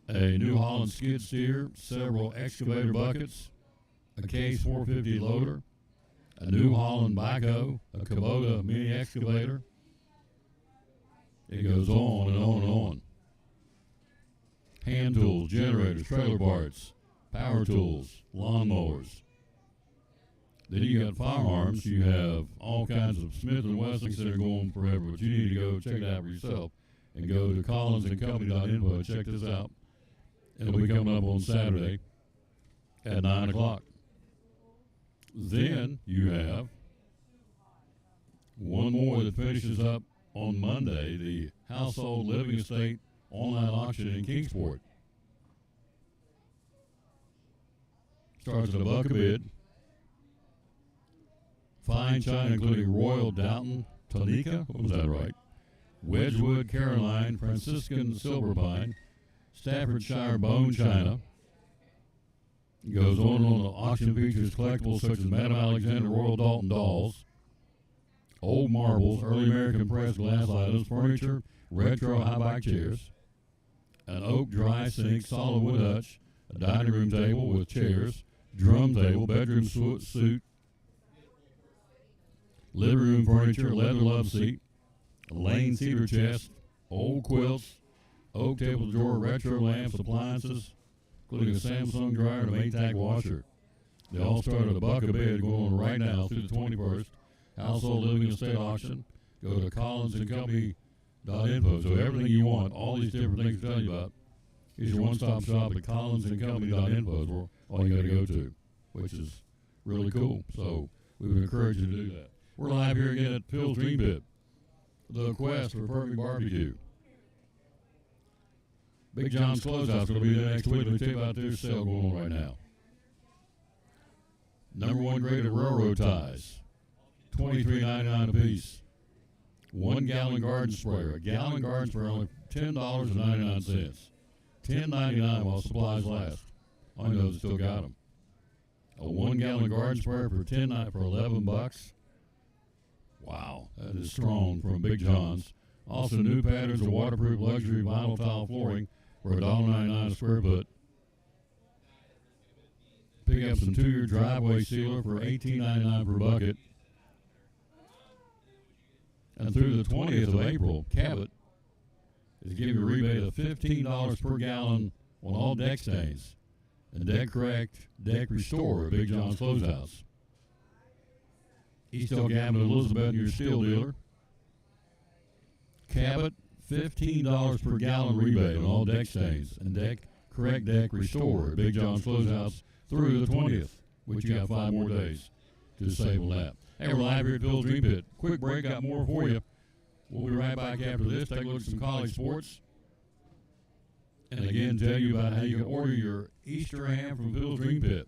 a New Holland skid steer, several excavator buckets, a Case 450 loader, a New Holland backhoe, a Kubota mini excavator. It goes on and on and on. Hand tools, generators, trailer parts, power tools, lawnmowers. Then you got firearms. You have all kinds of Smith & Wessons that are going forever, but you need to go check it out for yourself and go to collinsandcompany.info and check this out. It'll be coming up on Saturday at 9 o'clock. Then you have one more that finishes up on Monday, the Household Living Estate online auction in Kingsport. Starts at $1 a bid. Fine china, including Royal Downton, Tonica, what was that right? Wedgwood, Caroline, Franciscan Silver Pine, Staffordshire Bone China. It goes on and on. The auction features collectibles such as Madame Alexander Royal Dalton dolls, old marbles, early American pressed glass items, furniture, retro high-back chairs, an oak dry sink, solid wood hutch, a dining room table with chairs, drum table, bedroom suite, living room furniture, leather love seat, a Lane cedar chest, old quilts, oak table drawer, retro lamps, appliances, including a Samsung dryer and a Maytag washer. They all start at $1 a bid, going on right now through the 21st. Household Living Estate Auction. Go to collinsandcompany.info. So everything you want, all these different things to tell you about, is your one-stop shop at collinsandcompany.info is where all you got to go to, which is really cool. So we would encourage you to do that. We're live here again at Phil's Dream Pit, the quest for perfect barbecue. Big John's Closeout's going to be there next week. Let me tell you about their sale going on right now. Number one graded railroad ties, $23.99 a piece. 1 gallon garden sprayer. A gallon garden sprayer only $10.99. $10.99 while supplies last. I know they still got them. A 1 gallon garden sprayer for $11. Wow, that is strong from Big John's. Also, new patterns of waterproof luxury vinyl tile flooring for $1.99 a square foot. Pick up some 2-year driveway sealer for $18.99 per bucket. And through the 20th of April, Cabot is giving a rebate of $15 per gallon on all deck stains and Deck Correct, Deck Restore at Big John's Closehouse. East Elgavin, Elizabeth, your steel dealer. Cabot, $15 per gallon rebate on all deck stains and correct deck restore at Big John's Closeouts through the 20th, which you got 5 more days to save on that. Hey, we're live here at Phil's Dream Pit. Quick break, got more for you. We'll be right back after this. Take a look at some college sports. And again, tell you about how you can order your Easter ham from Phil's Dream Pit.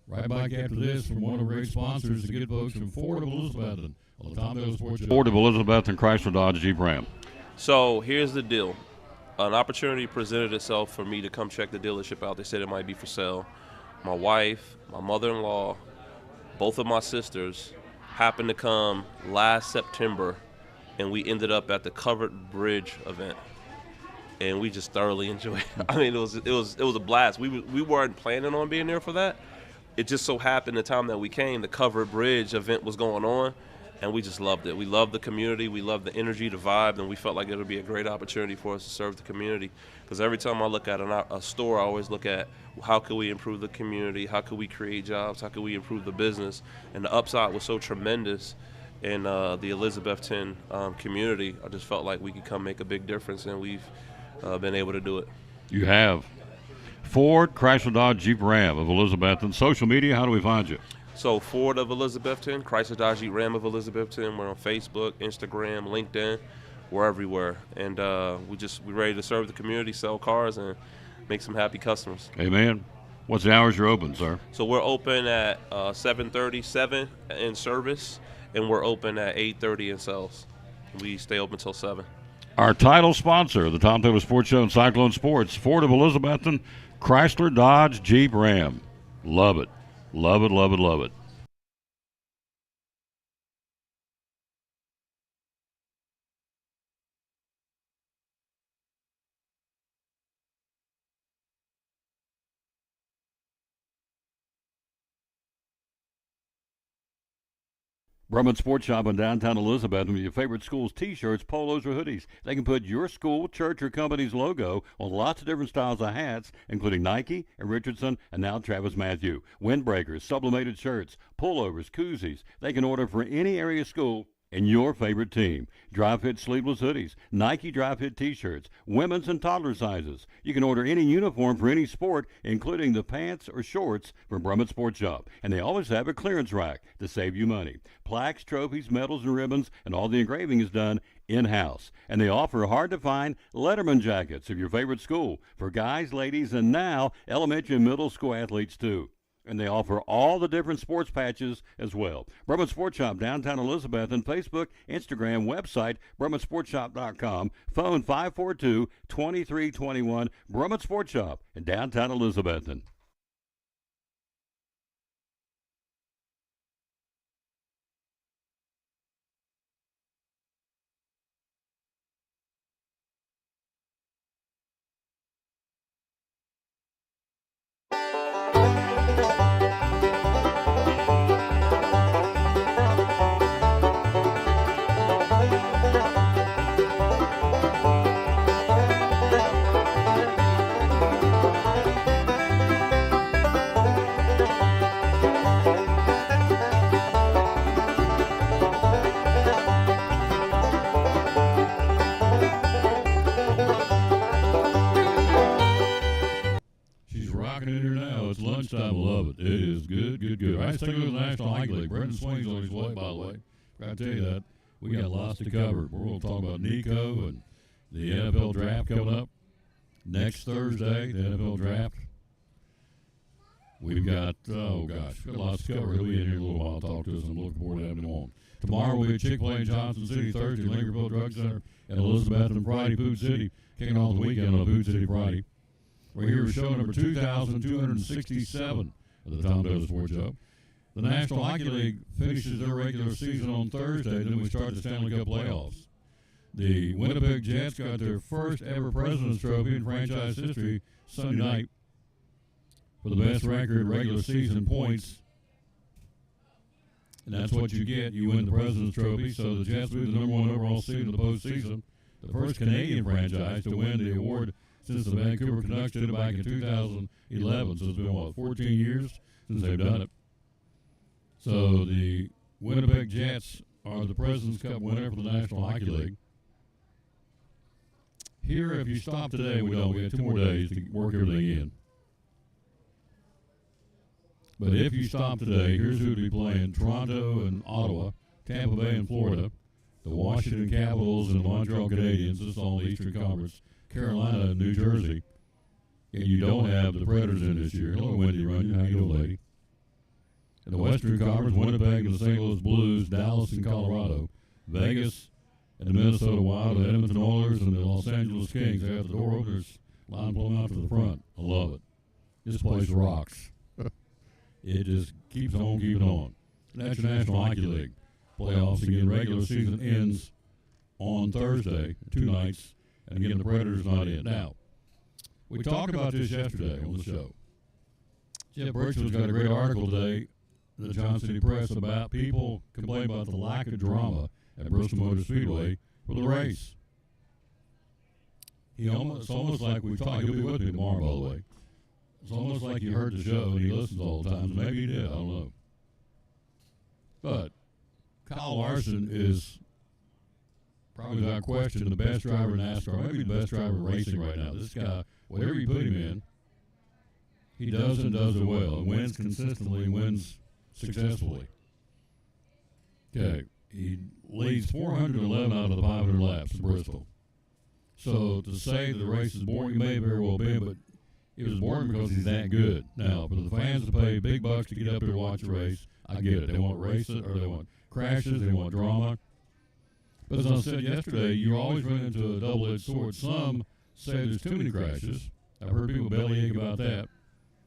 Right back after this from one of our great sponsors, the good folks from Ford of Elizabethton on the Tom Dale Sports Show. Ford of Elizabethton, Chrysler Dodge Jeep Ram. So here's the deal. An opportunity presented itself for me to come check the dealership out. They said it might be for sale. My wife, my mother-in-law, both of my sisters happened to come last September, and we ended up at the Covered Bridge event, and we just thoroughly enjoyed it. I mean, it was a blast. We weren't planning on being there for that. It just so happened the time that we came, the Covered Bridge event was going on, and we just loved it. We loved the community, we loved the energy, the vibe, and we felt like it would be a great opportunity for us to serve the community. Because every time I look at a store, I always look at how could we improve the community, how could we create jobs, how could we improve the business, and the upside was so tremendous in the Elizabethton community. I just felt like we could come make a big difference, and we've been able to do it. You have. Ford, Chrysler Dodge Jeep Ram of Elizabethton. Social media, how do we find you? So Ford of Elizabethton, Chrysler Dodge Jeep Ram of Elizabethton. We're on Facebook, Instagram, LinkedIn. We're everywhere. And we're ready to serve the community, sell cars, and make some happy customers. Amen. What's the hours you're open, sir? So we're open at 7:37 in service, and we're open at 8:30 in sales. We stay open till 7. Our title sponsor, the Tom Taylor Sports Show and Cyclone Sports, Ford of Elizabethton, Chrysler Dodge Jeep Ram. Love it. Love it, love it, love it. Brumman Sports Shop in downtown Elizabeth with your favorite school's T-shirts, polos, or hoodies. They can put your school, church, or company's logo on lots of different styles of hats, including Nike and Richardson and now Travis Matthew. Windbreakers, sublimated shirts, pullovers, koozies. They can order for any area school and your favorite team. Dry fit sleeveless hoodies, Nike dry fit T-shirts, women's and toddler sizes. You can order any uniform for any sport, including the pants or shorts from Brumman Sports Shop. And they always have a clearance rack to save you money. Plaques, trophies, medals, and ribbons, and all the engraving is done in-house. And they offer hard-to-find Letterman jackets of your favorite school for guys, ladies, and now elementary and middle school athletes too. And they offer all the different sports patches as well. Brumman Sports Shop, downtown Elizabeth, and Facebook, Instagram, website, BrummanSportsShop.com, phone 542-2321, Brumman Sports Shop in downtown Elizabethton. Lunchtime, love it. It is good, good, good. All right, let's take a look at the National Hockey League. Brendan Swing's on his way, by the way. I tell you that. We got lots to cover. We're going to talk about Nico and the NFL draft coming up next Thursday, the NFL draft. We've got, we've got lots to cover. He'll be in here in a little while to talk to us. I'm looking forward to having him on. Tomorrow we'll be at Chick-fil-A in Johnson City, Thursday, Lingerville Drug Center, and Elizabeth and Friday, Food City. Kicking off the weekend on Food City Friday. We're here with show number 2,267 of the Tom Dale Sports Show. The National Hockey League finishes their regular season on Thursday, then we start the Stanley Cup playoffs. The Winnipeg Jets got their first ever President's Trophy in franchise history Sunday night for the best record regular season points. And that's what you get. You win the President's Trophy, so the Jets move the number one overall seed in the postseason. The first Canadian franchise to win the award since the Vancouver Canucks did it back in 2011. So it's been, 14 years since they've done it. So the Winnipeg Jets are the President's Cup winner for the National Hockey League. Here, if you stop today, we don't. We have 2 more days to work everything in. But if you stop today, here's who will be playing: Toronto and Ottawa, Tampa Bay and Florida, the Washington Capitals and the Montreal Canadiens. This is all the Eastern Conference. Carolina and New Jersey. And you don't have the Predators in this year. Hello, Wendy Runyon. How you doing, lady? In the Western Conference, Winnipeg and the St. Louis Blues, Dallas and Colorado, Vegas and the Minnesota Wild, the Edmonton Oilers, and the Los Angeles Kings. They have the door openers, line pulling out to the front. I love it. This place rocks. It just keeps on keeping on. And that's your National Hockey League. Playoffs again, regular season ends on Thursday, 2 nights, and again, the Predators not in. Now, we talked about this yesterday on the show. Jeff Birchall's got a great article today in the Johnson City Press about people complaining about the lack of drama at Bristol Motor Speedway for the race. It's almost like we talked. He'll be with me tomorrow, by the way. It's almost like you heard the show and he listens all the time. Maybe he did. I don't know. But Kyle Larson is probably without question the best driver in NASCAR, maybe the best driver in racing right now. This guy, whatever you put him in, he does and does it well. And wins consistently, wins successfully. Okay, he leads 411 out of the 500 laps at Bristol. So to say the race is boring, it may very well be, but it was boring because he's that good. Now, for the fans to pay big bucks to get up there to watch a race, I get it. They want races, or they want crashes, they want drama. But as I said yesterday, you always run into a double-edged sword. Some say there's too many crashes. I've heard people bellyache about that.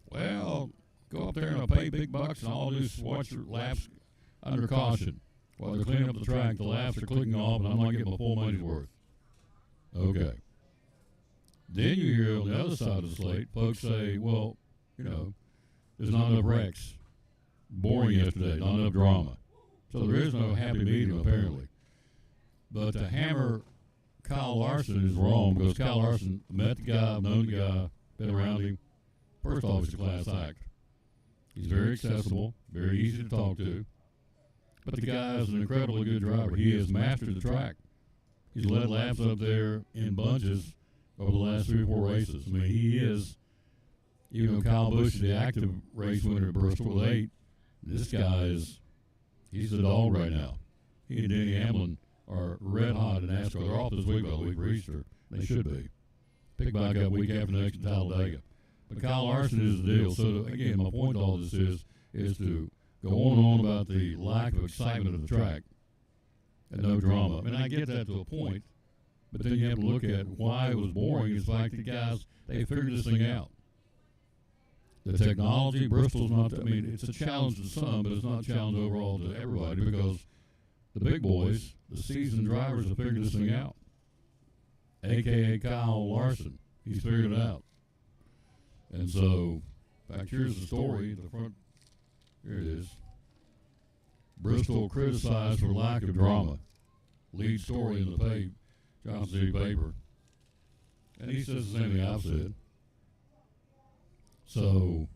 Well, go up there and I'll pay big bucks and all I'll do is watch your laps under caution. While they're cleaning up the track, the laps are clicking off and I'm not getting my full money's worth. Okay. Then you hear on the other side of the slate, folks say, well, there's not enough wrecks. Boring yesterday, not enough drama. So there is no happy medium, apparently. But to hammer Kyle Larson is wrong because Kyle Larson met the guy, known the guy, been around him. First off, he's a class act. He's very accessible, very easy to talk to. But the guy is an incredibly good driver. He has mastered the track. He's led laps up there in bunches over the last 3 or 4 races. I mean, he is, Kyle Busch, the active race winner at Bristol with 8. This guy he's the dog right now. He and Denny Hamlin are red hot in NASCAR. They're off this week, by the week for Easter. They should be. Pick back up week after next in Talladega. But Kyle Larson is the deal. So, again, my point to all this is to go on and on about the lack of excitement of the track and no drama. I mean, I get that to a point, but then you have to look at why it was boring. It's like the guys, they figured this thing out. The technology, Bristol's not, it's a challenge to some, but it's not a challenge overall to everybody because the big boys, the seasoned drivers have figured this thing out. A.K.A. Kyle Larson. He's figured it out. And so, in fact, here's the story. The front, here it is. Bristol criticized for lack of drama. Lead story in the Johnson City paper. And he says the same thing I've said. So,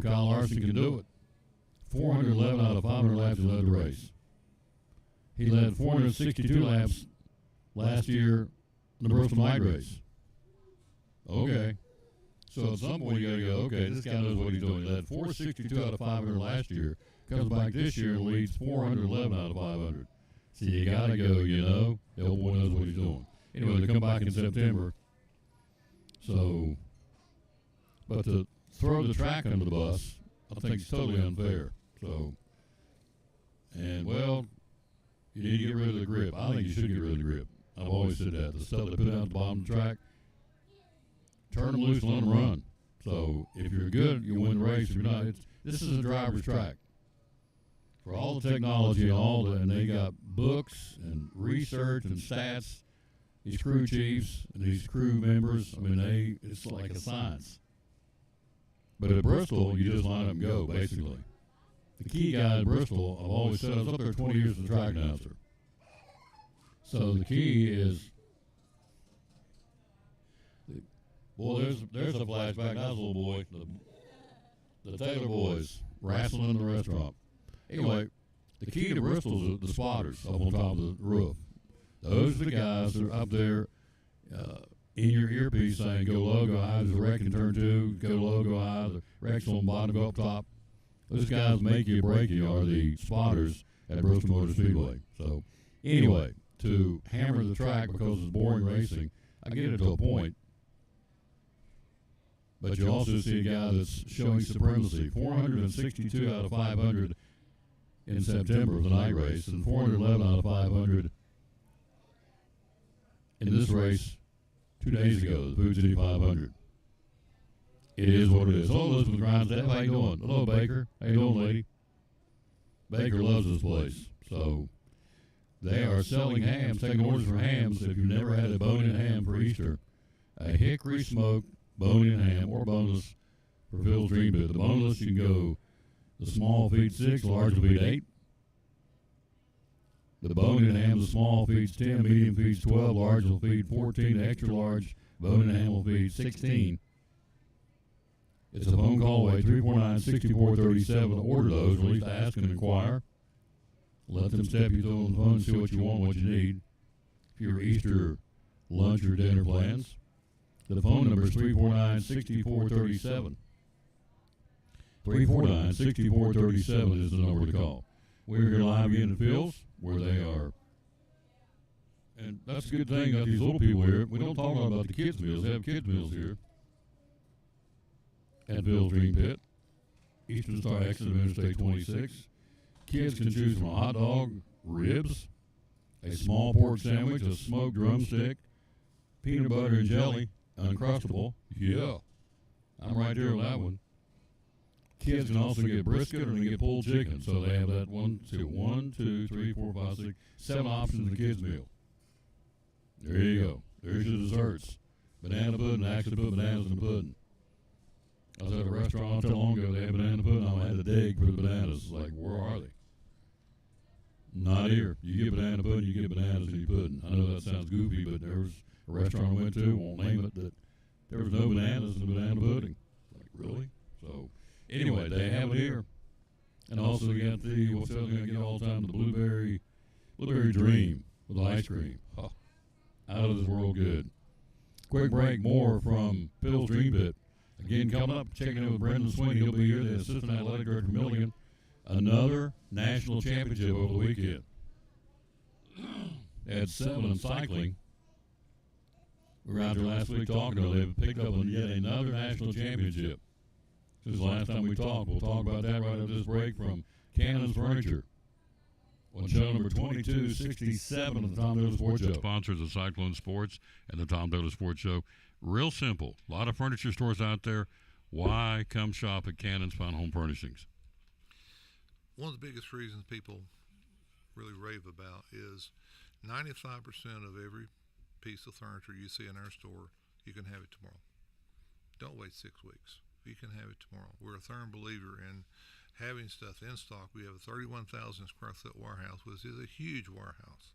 Kyle Larson can do it. 411 out of 500 laps he led the race. He led 462 laps last year in the Bristol Night Race. Okay. So at some point you got to go, okay, this guy knows what he's doing. He led 462 out of 500 last year. Comes back this year and leads 411 out of 500. So you got to go, the old boy knows what he's doing. Anyway, they come back in September. So, but to throw the track under the bus, I think it's totally unfair. So, and well, you need to get rid of the grip. I think you should get rid of the grip. I've always said that. The stuff they put out at the bottom of the track, turn them loose and let them run. So if you're good, you win the race. If you're not, this is a driver's track. For all the technology and they got books and research and stats, these crew chiefs and these crew members, it's like a science. But at Bristol, you just line up and go, basically. The key guy at Bristol, I've always said, I was up there 20 years as a track announcer. So the key is, there's a flashback. That was a little boy, the Taylor boys wrestling in the restaurant. Anyway, the key to Bristol is the spotters up on top of the roof. Those are the guys that are up there in your earpiece saying, go low, go high, there's a wreck in turn 2, go low, go high, the wreck's on bottom, go up top. Those guys make you break you are the spotters at Bristol Motor Speedway. So, anyway, to hammer the track because it's boring racing, I get it to a point. But you also see a guy that's showing supremacy. 462 out of 500 in September of the night race, and 411 out of 500 in this race 2 days ago, the Food City 500. It is what it is. Hello, Elizabeth Grindstaff. How you doing? Hello, Baker. How you doing, lady? Baker loves this place. So they are selling hams, taking orders for hams. If you've never had a bone-in ham for Easter, a hickory smoked bone-in ham or boneless for Phil's Dream Pit. The boneless, you can go the small feed 6, large will feed 8. The bone-in ham, the small feeds 10, medium feeds 12, large will feed 14, extra large bone-in ham will feed 16. It's a phone call away, 349-6437 to order those, or at least ask and inquire. Let them step you through on the phone, see what you want, what you need. If your Easter lunch or dinner plans. The phone number is 349-6437. 349-6437 is the number to call. We're here live again at Phil's, where they are. And that's a good thing about these little people here. We don't talk a lot about the kids' meals. They have kids' meals here at Phil's Dream Pit. Eastern Star exit of Interstate 26. Kids can choose from a hot dog, ribs, a small pork sandwich, a smoked drumstick, peanut butter and jelly, Uncrustable. Yeah. I'm right there on that one. Kids can also get brisket or they can get pulled chicken. So they have that 1, 2, 3, 4, 5, 6, 7 options in the kids' meal. There you go. There's your desserts. Banana pudding. I actually put bananas in the pudding. I was at a restaurant not too long ago. They had banana pudding. I had to dig for the bananas. It's like, where are they? Not here. You get banana pudding, you get bananas in your pudding. I know that sounds goofy, but there was a restaurant I went to, won't name it, that there was no bananas in the banana pudding. Like, really? So, anyway, they have it here. And also you got the, what's the other thing I get all the time, the blueberry dream with ice cream. Huh. Out of this world good. Quick break, more from Phil's Dream Pit. Again, coming up, checking in with Brendan Sweeney. He'll be here, the Assistant Athletic Director from Milligan. Another national championship over the weekend. They had 7 in cycling. We were out there last week talking about it. They've picked up on yet another national championship. Since the last time we talked, we'll talk about that right after this break from Cannon's Furniture. On show number 2267 of the Tom Taylor Sports Show. Sponsors of Cyclone Sports and the Tom Taylor Sports Show. Real simple. A lot of furniture stores out there. Why come shop at Cannon's Fine Home Furnishings? One of the biggest reasons people really rave about is 95% of every piece of furniture you see in our store, you can have it tomorrow. Don't wait 6 weeks. You can have it tomorrow. We're a firm believer in having stuff in stock. We have a 31,000 square foot warehouse, which is a huge warehouse.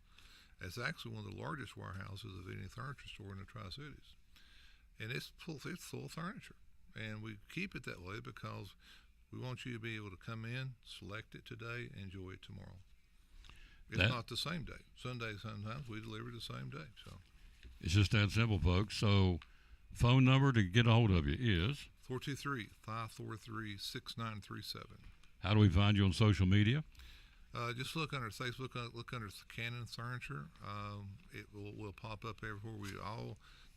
It's actually one of the largest warehouses of any furniture store in the Tri-Cities. And it's full of furniture. And we keep it that way because we want you to be able to come in, select it today, enjoy it tomorrow. It's not the same day. Sunday, sometimes we deliver the same day. So it's just that simple, folks. So phone number to get a hold of you is 423-543-6937. How do we find you on social media? Just look under Facebook, look under Cannon Furniture. It will pop up everywhere. We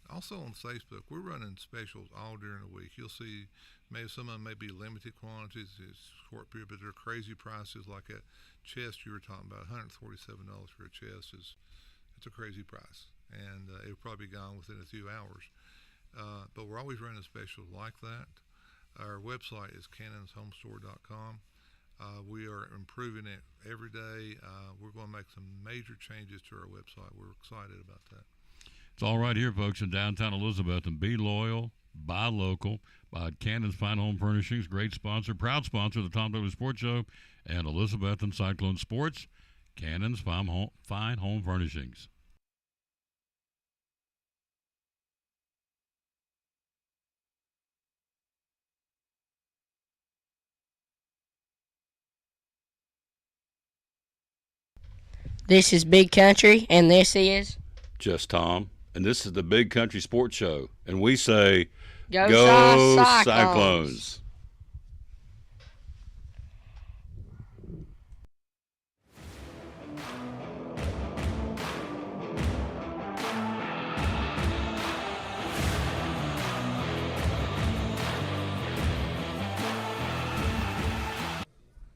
also on Facebook, we're running specials all during the week. You'll see maybe some of them may be limited quantities, it's short period, but they're crazy prices. Like that chest you were talking about, $147 for a chest it's a crazy price, and it'll probably be gone within a few hours. But we're always running specials like that. Our website is cannonshomestore.com. We are improving it every day. We're going to make some major changes to our website. We're excited about that. It's all right here, folks, in downtown Elizabeth. And be loyal, buy local, buy Cannon's Fine Home Furnishings. Great sponsor, proud sponsor of the Tom Taylor Sports Show and Elizabeth and Cyclone Sports. Cannon's Fine Home Furnishings. This is Big Country, and this is Just Tom and this is the Big Country Sports Show, and we say, Go Cyclones. Cyclones.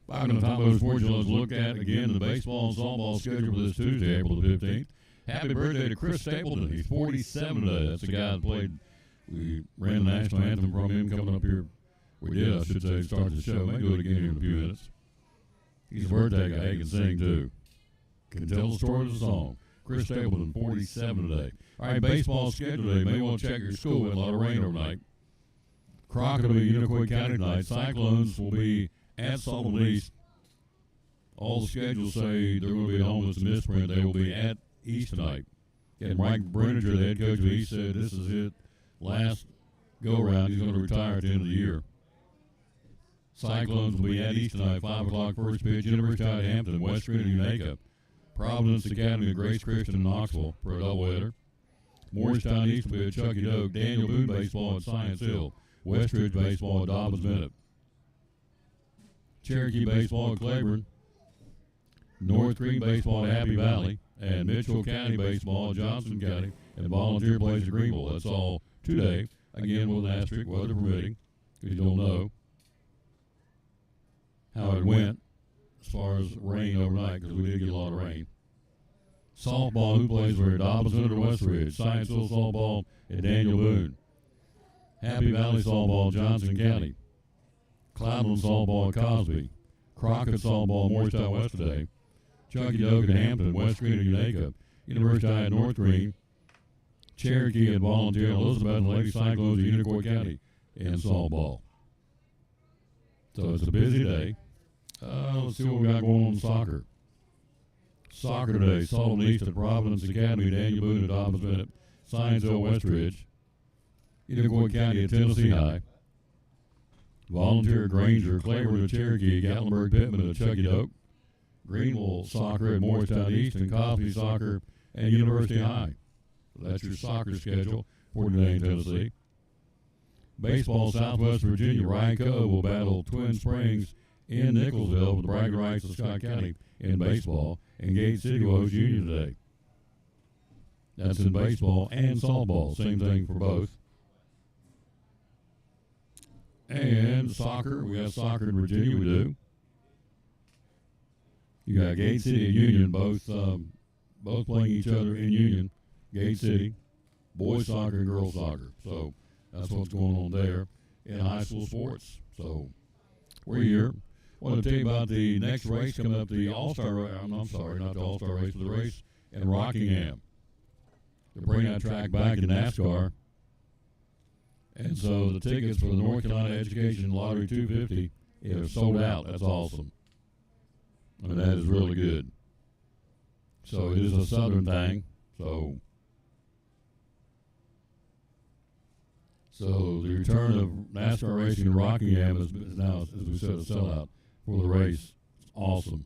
Back on the top of the sports, let's look at again the baseball and softball schedule for this Tuesday, April the 15th. Happy birthday to Chris Stapleton. He's 47 today. That's the guy that played. We ran the national anthem from him coming up here. We did, I should say, start the show. May do it again in a few minutes. He's a birthday guy. He can sing, too. Can tell the story of the song. Chris Stapleton, 47 today. All right, baseball schedule today. You may want to check your school. We had a lot of rain overnight. Crockett will be Unicoi County tonight. Cyclones will be at Sullivan East. All the schedules say they're going to be at home. It's a misprint. They will be at East tonight. And Mike Brenninger, the head coach of East, said this is his last go-around. He's going to retire at the end of the year. Cyclones will be at East tonight, 5 o'clock first pitch. University of Hampton, West Green, and Unaka. Providence Academy of Grace Christian in Knoxville for a doubleheader. Morristown East will be at Chucky Doak. Daniel Boone baseball at Science Hill. Westridge baseball at Dobbins Bennett. Cherokee baseball at Claiborne. North Green baseball at Happy Valley. And Mitchell County baseball at Johnson County. And Volunteer plays at Greenville. That's all today. Again, with an asterisk, weather permitting, because you don't know how it went as far as rain overnight, because we did get a lot of rain. Softball, who plays for Dobbins Bennett or Westridge? Science Hill softball at Daniel Boone. Happy Valley softball, Johnson County. Cloudland softball at Cosby. Crockett softball, Morristown West today. Chucky Doak at Hampton, West Green at Unaka. University at North Green. Cherokee at Volunteer, Elizabeth and Lady Cyclones at Unicoi County in softball. So it's a busy day. Let's see what we got going on in soccer. Soccer today, Sullivan East at Providence Academy, Daniel Boone at Dobbins Bennett, Science Hill Westridge, Unicoi County at Tennessee High, Volunteer Granger, Claiborne at Cherokee, Gatlinburg Pittman at Chucky Doak, Greenville soccer at Morristown East, and Cosby soccer at University High. So that's your soccer schedule for today in Tennessee. Baseball, Southwest Virginia, Ryan Cove will battle Twin Springs in Nicholsville with the bragging rights of Scott County in baseball, and Gate City will host Union today. That's in baseball and softball, same thing for both. And soccer, we have soccer in Virginia, we do. You got Gate City and Union, both playing each other in Union. Gate City, boys soccer and girls soccer. So that's what's going on there in high school sports. So we're here. I want to tell you about the next race coming up, the All-Star, I'm sorry, not the All-Star race, but the race in Rockingham. They're bringing that track back in NASCAR. And so the tickets for the North Carolina Education Lottery 250 are sold out. That's awesome. I mean, that is really good. So it is a Southern thing. So the return of NASCAR racing in Rockingham is now, as we said, a sellout for the race. It's awesome.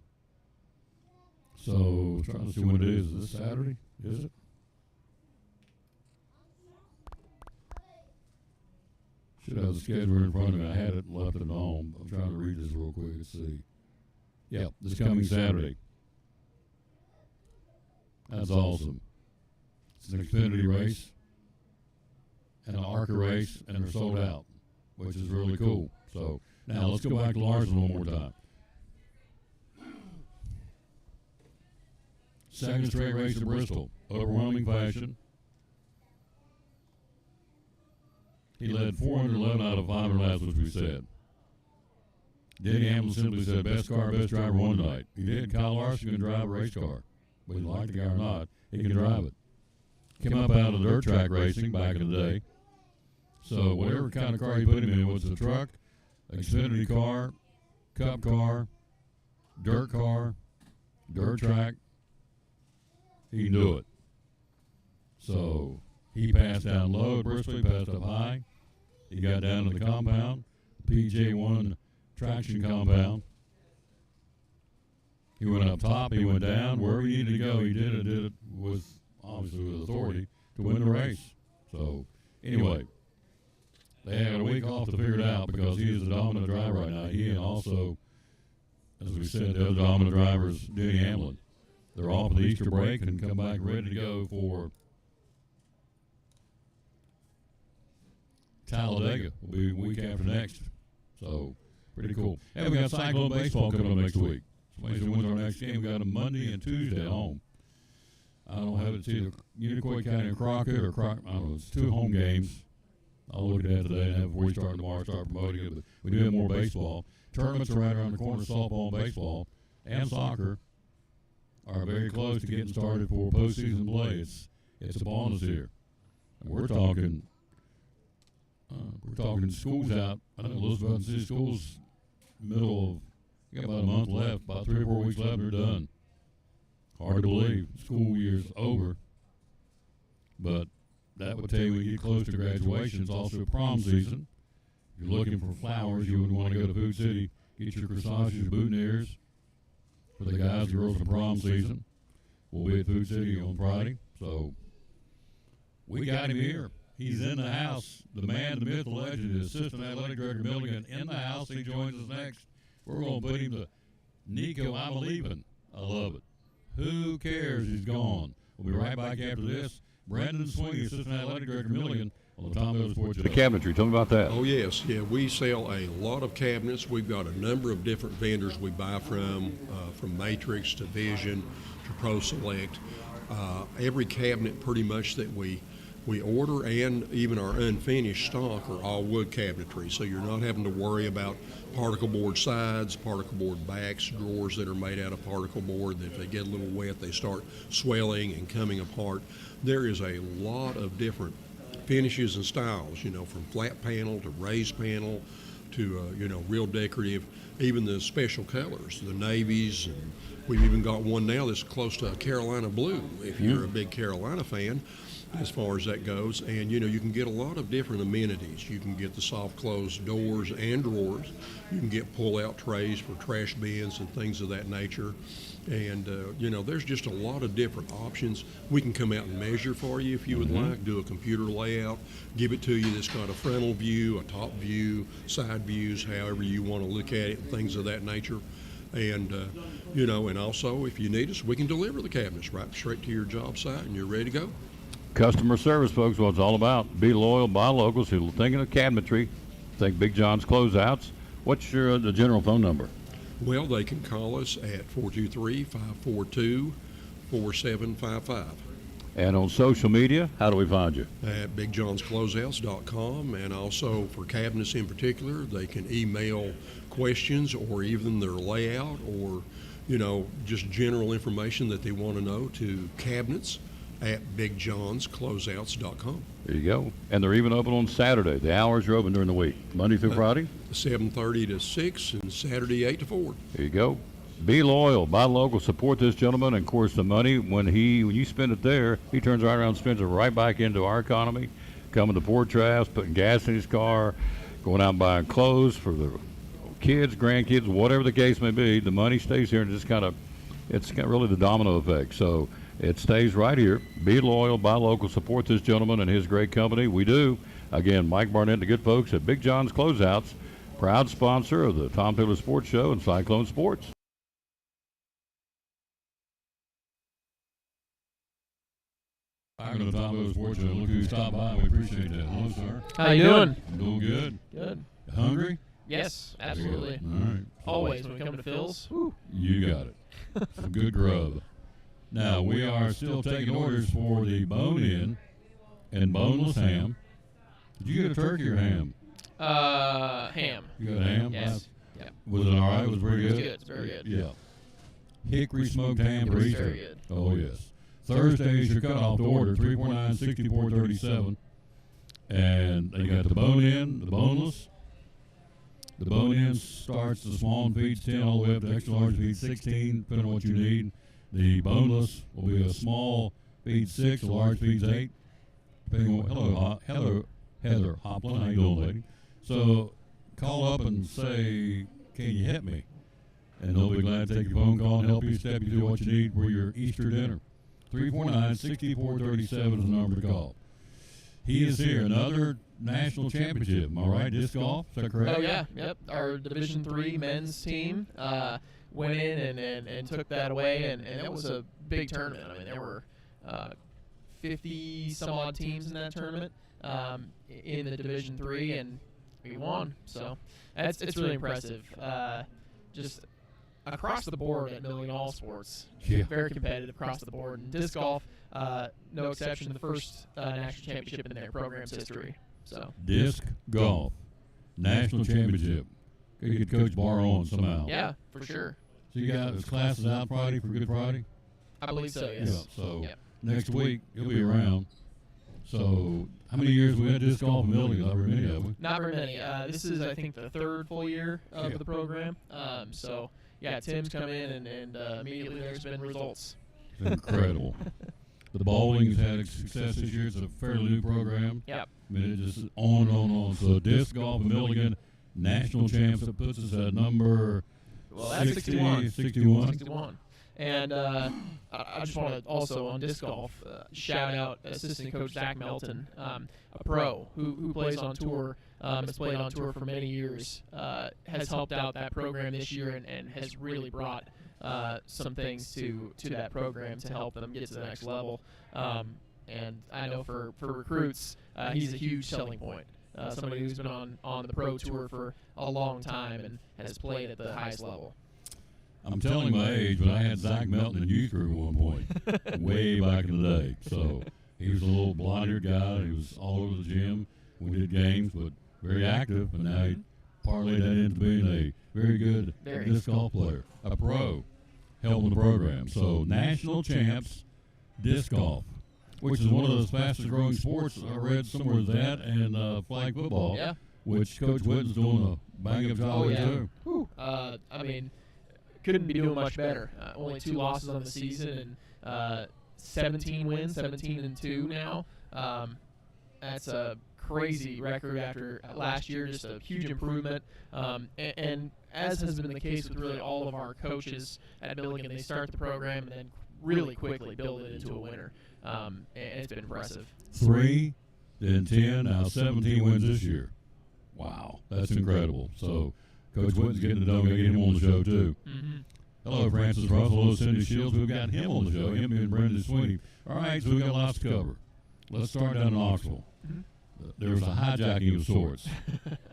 So trying to see when it is. Is this Saturday? Is it? Should have the schedule in front of me. I had it left at home. I'm trying to read this real quick and see. Yeah, this coming Saturday. That's awesome. It's an Xfinity race and an ARCA race, and they're sold out, which is really cool. So now let's go back to Larson one more time. Second straight race at Bristol, overwhelming fashion. He led 411 out of 500 laps, which we said. Denny Hamlin simply said, best car, best driver won tonight. He did. Kyle Larson can drive a race car. Whether you like the guy or not, he can drive it. Came up out of dirt track racing back in the day. So whatever kind of car you put him in, whether it's a truck, Xfinity car, cup car, dirt track, he can do it. So he passed down low at Bristol, he passed up high. He got down to the compound, PJ1 traction compound. He went up top, he went down, wherever he needed to go, he did it with, obviously with authority. to win the race. So, anyway, they had a week off to figure it out because he is the dominant driver right now. He and also, as we said, the other dominant driver is Denny Hamlin. They're off for the Easter break and come back ready to go for Talladega. Will be week after next. So, pretty cool. And we got Cyclone Baseball coming up next week. Somebody wins our next game. We got a Monday and Tuesday at home. I don't have it. It's either Unicoi County or Crockett or Crockett. I don't know. It's 2 home games. I'll look at that today and have before we start tomorrow, start promoting it. But we do have more baseball. Tournaments are right around the corner. Softball and baseball and soccer are very close to getting started for postseason play. It's a bonus here. And we're talking schools out. I know Elizabeth City Schools middle of, you got about a month left, about 3 or 4 weeks left, and they're done. Hard to believe. School year's over. But that would tell you when you get close to graduation, it's also prom season. If you're looking for flowers, you would want to go to Food City, get your corsages, boutonnieres for the guys and girls in prom season. We'll be at Food City on Friday. So we got him here. He's in the house. The man, the myth, the legend, the assistant athletic director Milligan in the house. He joins us next. We're going to put him to Nico, I'm leaving. I love it. Who cares? He's gone. We'll be right back after this. Brandon Sweeney, assistant athletic director Milligan, on the Tom Miller Sports Show. The cabinetry, tell me about that. Oh, yes. Yeah, we sell a lot of cabinets. We've got a number of different vendors we buy from Matrix to Vision to Pro Select. Every cabinet pretty much that we order and even our unfinished stock are all wood cabinetry. So you're not having to worry about particle board sides, particle board backs, drawers that are made out of particle board that if they get a little wet, they start swelling and coming apart. There is a lot of different finishes and styles, from flat panel to raised panel to, real decorative, even the special colors, the navies, and we've even got one now that's close to a Carolina blue, if you're a big Carolina fan, as far as that goes. And, you can get a lot of different amenities. You can get the soft close doors and drawers. You can get pull-out trays for trash bins and things of that nature. And, there's just a lot of different options. We can come out and measure for you if you would like, do a computer layout, give it to you that's got a frontal view, a top view, side views, however you want to look at it, and things of that nature. And, and also if you need us, we can deliver the cabinets right straight to your job site and you're ready to go. Customer service, folks, what it's all about. Be loyal, buy locals who are thinking of cabinetry. Think Big John's Closeouts. What's the general phone number? Well, they can call us at 423-542-4755. And on social media, how do we find you? At BigJohn'sCloseouts.com, and also for cabinets in particular, they can email questions or even their layout or, just general information that they want to know to cabinets at BigJohn'sCloseouts.com. There you go. And they're even open on Saturday. The hours are open during the week, Monday through Friday? 7:30 to 6 and Saturday 8 to 4. There you go. Be loyal, buy local, support this gentleman, and of course the money, when you spend it there, he turns right around and spends it right back into our economy, coming to Port Trask, putting gas in his car, going out and buying clothes for the kids, grandkids, whatever the case may be. The money stays here and it's got really the domino effect. So it stays right here. Be loyal, buy local, support this gentleman and his great company. We do. Again, Mike Barnett and the good folks at Big John's Closeouts, proud sponsor of the Tom Taylor Sports Show and Cyclone Sports. Back on the Tom Taylor Sports Show. Look who stopped by. We appreciate that. Hello, sir. How you doing? I'm doing good. Good. Hungry? Yes, absolutely. All right. Always when we come to Phil's. Woo. You got it. Some good grub. Now, we are still taking orders for the bone-in and boneless ham. Did you get a turkey or ham? Ham. You got a ham? Yes. Yep. Was it all right? Was it pretty good? It was good. It's very good. Yeah. Hickory smoked ham for Easter. Very good. Oh, yes. Thursday is your cutoff to order, 349-6437. And you got the bone-in, the boneless. The bone-in starts the small and feeds 10 all the way up to extra large feeds 16, depending on what you need. The boneless will be a small feeds 6, a large feeds 8. Depending on Heather Hoplin, how you doing, lady? So call up and say, can you help me? And they'll be glad to take your phone call and help you, step you through what you need for your Easter dinner. 349-6437 is the number to call. He is here. Another national championship. Am I right? Disc golf? Is that correct? Oh yeah, yep. Our Division III men's team went in and took that away, and it was a big tournament. I mean, there were 50 some odd teams in that tournament in the Division III, and we won. So it's really impressive. Just across the board at Milligan All Sports, very competitive across the board. And disc golf, no exception, the first national championship in their program's history. So disc golf national championship. You could coach Barr on somehow. Yeah, for sure. So you got his classes out Friday for Good Friday? I believe so, yes. Yeah, so next week he'll be around. So how many years we had disc golf in Milligan? Not very many, have we? Not very many. This is, I think, the third full year of the program. So, yeah, Tim's come in, and immediately there's been results. It's incredible. The bowling's had success this year. It's a fairly new program. Yep. I mean, it just on and on and on. So disc golf in Milligan, national champs, that puts us at number 61. 61. And I just want to also, on disc golf, shout out assistant coach Zach Melton, a pro who plays on tour, has played on tour for many years, has helped out that program this year and has really brought some things to that program to help them get to the next level. And I know for recruits, he's a huge selling point. Somebody who's been on the pro tour for a long time and has played at the highest level. I'm telling my age, but I had Zach Melton in youth group at one point, way back in the day. So he was a little blonde-haired guy. He was all over the gym. We did games, but very active. And now he parlayed that into being a very good disc golf player, a pro, helping the program. So national champs disc golf, which is one of the fastest growing sports. I read somewhere that and flag football, which Coach Whitten's doing a bang-up job with too. I mean, couldn't be doing much better. Only 2 losses on the season and 17 wins, 17-2 now. That's a crazy record after last year, just a huge improvement. And as has been the case with really all of our coaches at Milligan, they start the program and then really quickly build it into a winner. And it's been impressive. 3, then 10, now 17 wins this year. Wow, that's incredible. So Coach Whitten's getting it done. We're going to get him on the show, too. Mm-hmm. Hello, Francis Russell. Hello, Cindy Shields. We've got him on the show, him and Brendan Sweeney. All right, so we've got lots to cover. Let's start down in Knoxville. There was a hijacking of sorts.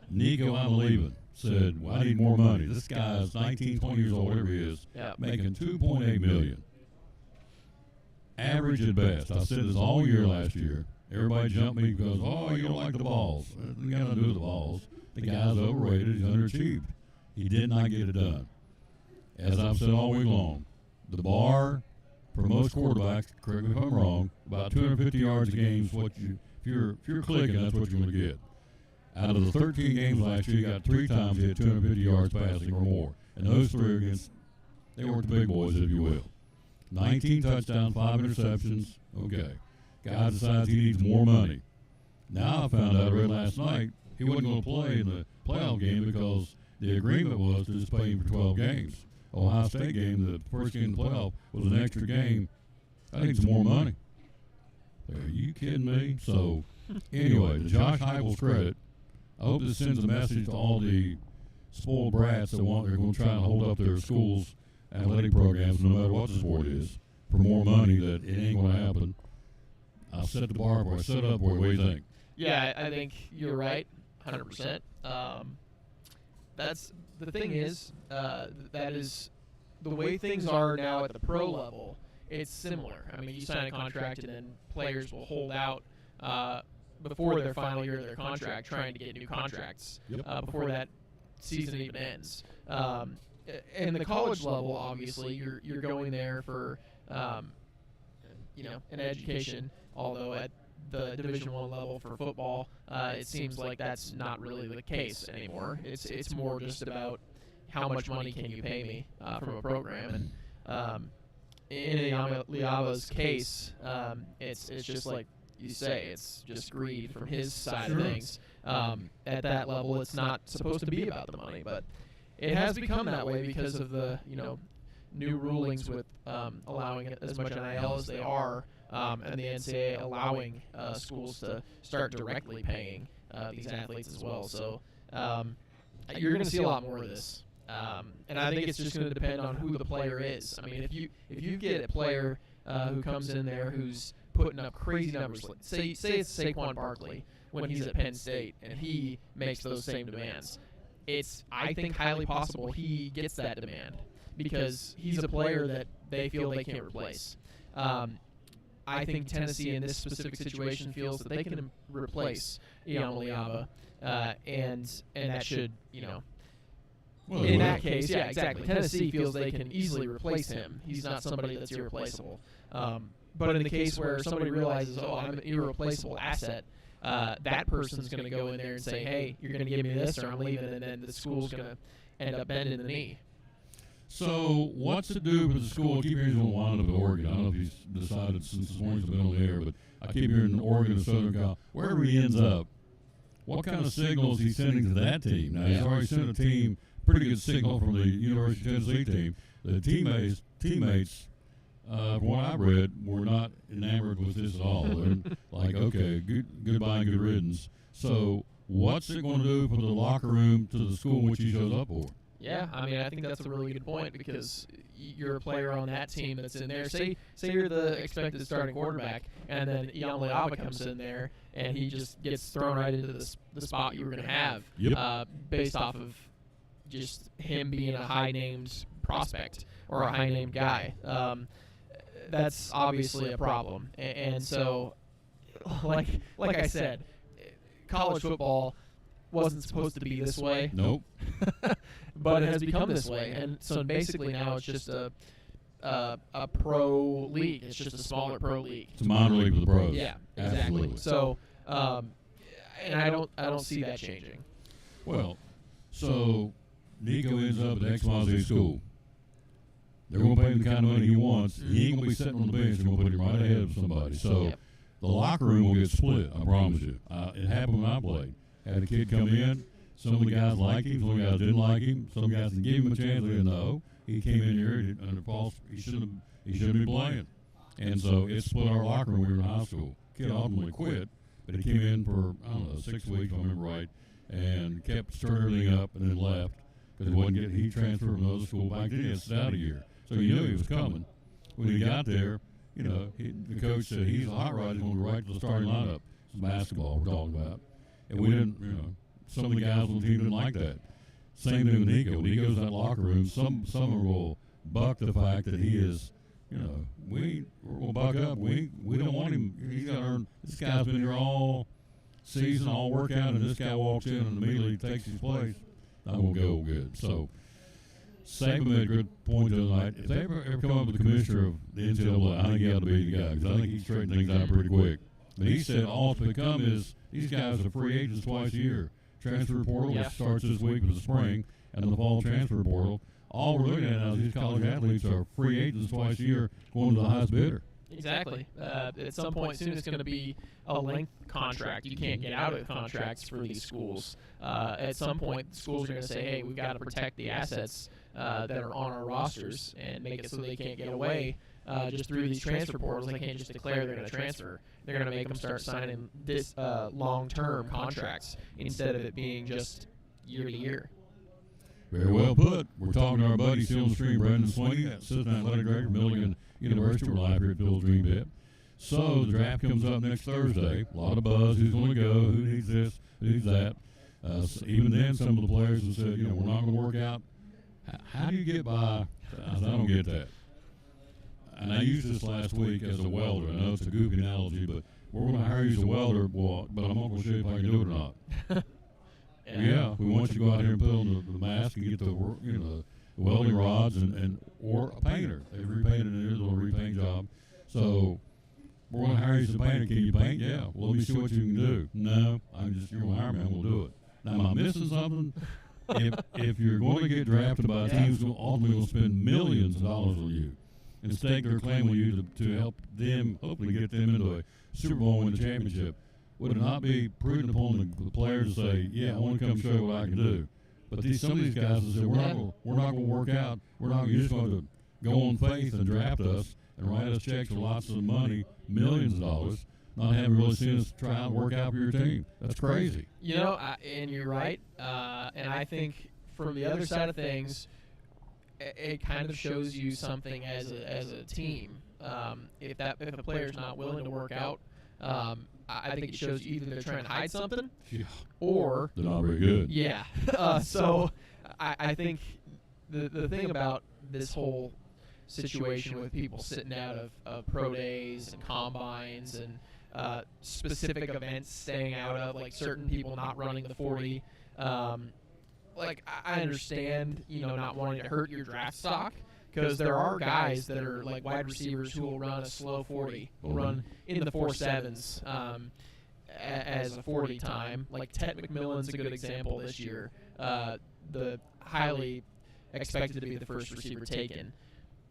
Nico, I'm leaving, said, well, I need more money. This guy is 19, 20 years old, whatever he is, making $2.8 million. Average at best. I said this all year last year. Everybody jumped me because, oh, you don't like the balls. It got nothing to do with the balls. The guy's overrated. He's underachieved. He did not get it done. As I've said all week long, the bar for most quarterbacks, correct me if I'm wrong, about 250 yards a game is what you, if you're clicking, that's what you're going to get. Out of the 13 games last year, you got 3 times you had 250 yards passing or more. And those 3 against, they weren't the big boys, if you will. 19 touchdowns, 5 interceptions. Okay. Guy decides he needs more money. Now I found out, I read last night, he wasn't going to play in the playoff game because the agreement was to just pay him for 12 games. Ohio State game, the first game of the playoff, was an extra game. I think it's more money. Are you kidding me? So, anyway, to Josh Heupel's credit, I hope this sends a message to all the spoiled brats that they're going to try and hold up their schools' athletic programs, no matter what the sport is, for more money, that it ain't going to happen. I'll set the bar for it. Set up for it. What do you think? Yeah, I think you're right, 100%. That's the thing is, that is the way things are now at the pro level. It's similar. I mean, you sign a contract and then players will hold out before their final year of their contract, trying to get new contracts before that season even ends. And the college level, obviously, you're going there for an education. Although at the Division I level for football, it seems like that's not really the case anymore. It's more just about how much money can you pay me from a program. And in Liava's case, it's just like you say, it's just greed from his side of things. At that level, it's not supposed to be about the money, but it has become that way because of the new rulings with allowing as much NIL as they are, and the NCAA allowing schools to start directly paying these athletes as well. So you're going to see a lot more of this. And I think it's just going to depend on who the player is. I mean, if you get a player who comes in there who's putting up crazy numbers, say it's Saquon Barkley when he's at Penn State and he makes those same demands, it's, I think, highly possible he gets that demand because he's a player that they feel they can't replace. I think Tennessee in this specific situation feels that they can replace Iyamaleava, and that should, well, in that case, yeah, exactly. Tennessee feels they can easily replace him. He's not somebody that's irreplaceable. But in the case where somebody realizes, oh, I'm an irreplaceable asset, that person's going to go in there and say, hey, you're going to give me this or I'm leaving, and then the school's going to end up bending the knee. So what's to do with the school? I keep hearing he's going to wind up at Oregon. I don't know if he's decided since this morning's been on the air, but I keep hearing Oregon and Southern Cal. Wherever he ends up, what kind of signals he's sending to that team? Now, he's already sent a team, pretty good signal from the University of Tennessee team. The teammates, from what I've read, were not enamored with this at all. They're like, okay, goodbye and good riddance. So what's it going to do for the locker room to the school in which he shows up for? Yeah, I mean, I think that's a really good point because you're a player on that team that's in there. Say you're the expected starting quarterback, and then Iyamaleava comes in there, and he just gets thrown right into the spot you were going to have, based off of just him being a high-named prospect or a high-named guy. That's obviously a problem. And so, like I said, college football wasn't supposed to be this way. Nope. But it has become this way, and so basically now it's just a pro league. It's just a smaller pro league. It's a minor league for the pros. Yeah, exactly. Absolutely. So, and I don't see that changing. Well, so Nico ends up at XYZ school. They're going to pay him the kind of money he wants. He ain't going to be sitting on the bench. They're going to put him right ahead of somebody. So the locker room will get split, I promise you. It happened when I played. Had a kid come in. Some of the guys liked him. Some of the guys didn't like him. Some guys didn't give him a chance. They didn't know. He came in here under false. He shouldn't be playing. And so it split our locker room when we were in high school. Kid ultimately quit, but he came in for, I don't know, 6 weeks, if I remember right, and kept stirring everything up and then left because he transferred from another school. Back then he had to sit out a year. So you knew he was coming. When he got there, the coach said he's a hot rod. He's going to go right to the starting lineup. It's basketball we're talking about. And we didn't, some of the guys on the team didn't like that. Same thing with Nico. When he goes to that locker room, some will buck the fact that he is, we'll buck up. We don't want him. He's got to earn. This guy's been here all season, all workout, and this guy walks in and immediately takes his place. Not going to go good. So Saban made a good point the other night. If they ever come up with the commissioner of the NCAA, I think he ought to be the guy because I think he straightened things out pretty quick. But he said all it's become is these guys are free agents twice a year. Transfer portal, which starts this week with the spring, and the fall transfer portal. All we're looking at now is these college athletes are free agents twice a year going to the highest bidder. Exactly. At some point soon, it's going to be a length contract. You can't get out of contracts for these schools. At some point, the schools are going to say, hey, we've got to protect the assets that are on our rosters and make it so they can't get away just through these transfer portals. They can't just declare they're going to transfer. They're going to make them start signing this long-term contracts instead of it being just year to year. Very well put. We're talking to our buddy still on the stream, Brendan Sweeney, Assistant Athletic Director, Milligan University. We're live here at Phil's Dream Pit. So the draft comes up next Thursday. A lot of buzz. Who's going to go? Who needs this? Who needs that? So even then, some of the players have said, we're not going to work out. How do you get by? I don't get that. And I used this last week as a welder. I know it's a goofy analogy, but we're going to hire you as a welder, but I'm not going to show you if I can do it or not. Yeah, we want you to go out here and put on the mask and get the welding rods or a painter. They've repainted it, it's a little repaint job. So we're going to hire you as a painter. Can you paint? Yeah. Well, let me see what you can do. No, you're going to hire me. I'm going to do it. Now, am I missing something? If you're going to get drafted by a team who's ultimately going to spend millions of dollars on you and stake their claim on you to help them, hopefully get them into a Super Bowl and win the championship, would it not be prudent upon the players to say, yeah, I want to come show you what I can do? But some of these guys will say, we're not going to work out. You're just going to go on faith and draft us and write us checks for lots of money, millions of dollars, not having really seen us try out and work out for your team. That's crazy. You know, and you're right. And I think from the other side of things, it kind of shows you something as a team. If a player's not willing to work out, I think it shows you either they're trying to hide something, or they're not very good. Yeah. So I think the thing about this whole situation with people sitting out of pro days and combines and specific events staying out of, like certain people not running the 40. Like I understand, not wanting to hurt your draft stock, because there are guys that are like wide receivers who will run a slow 40, will run in the 4.7s as a 40 time. Like Ted McMillan's a good example this year. The highly expected to be the first receiver taken.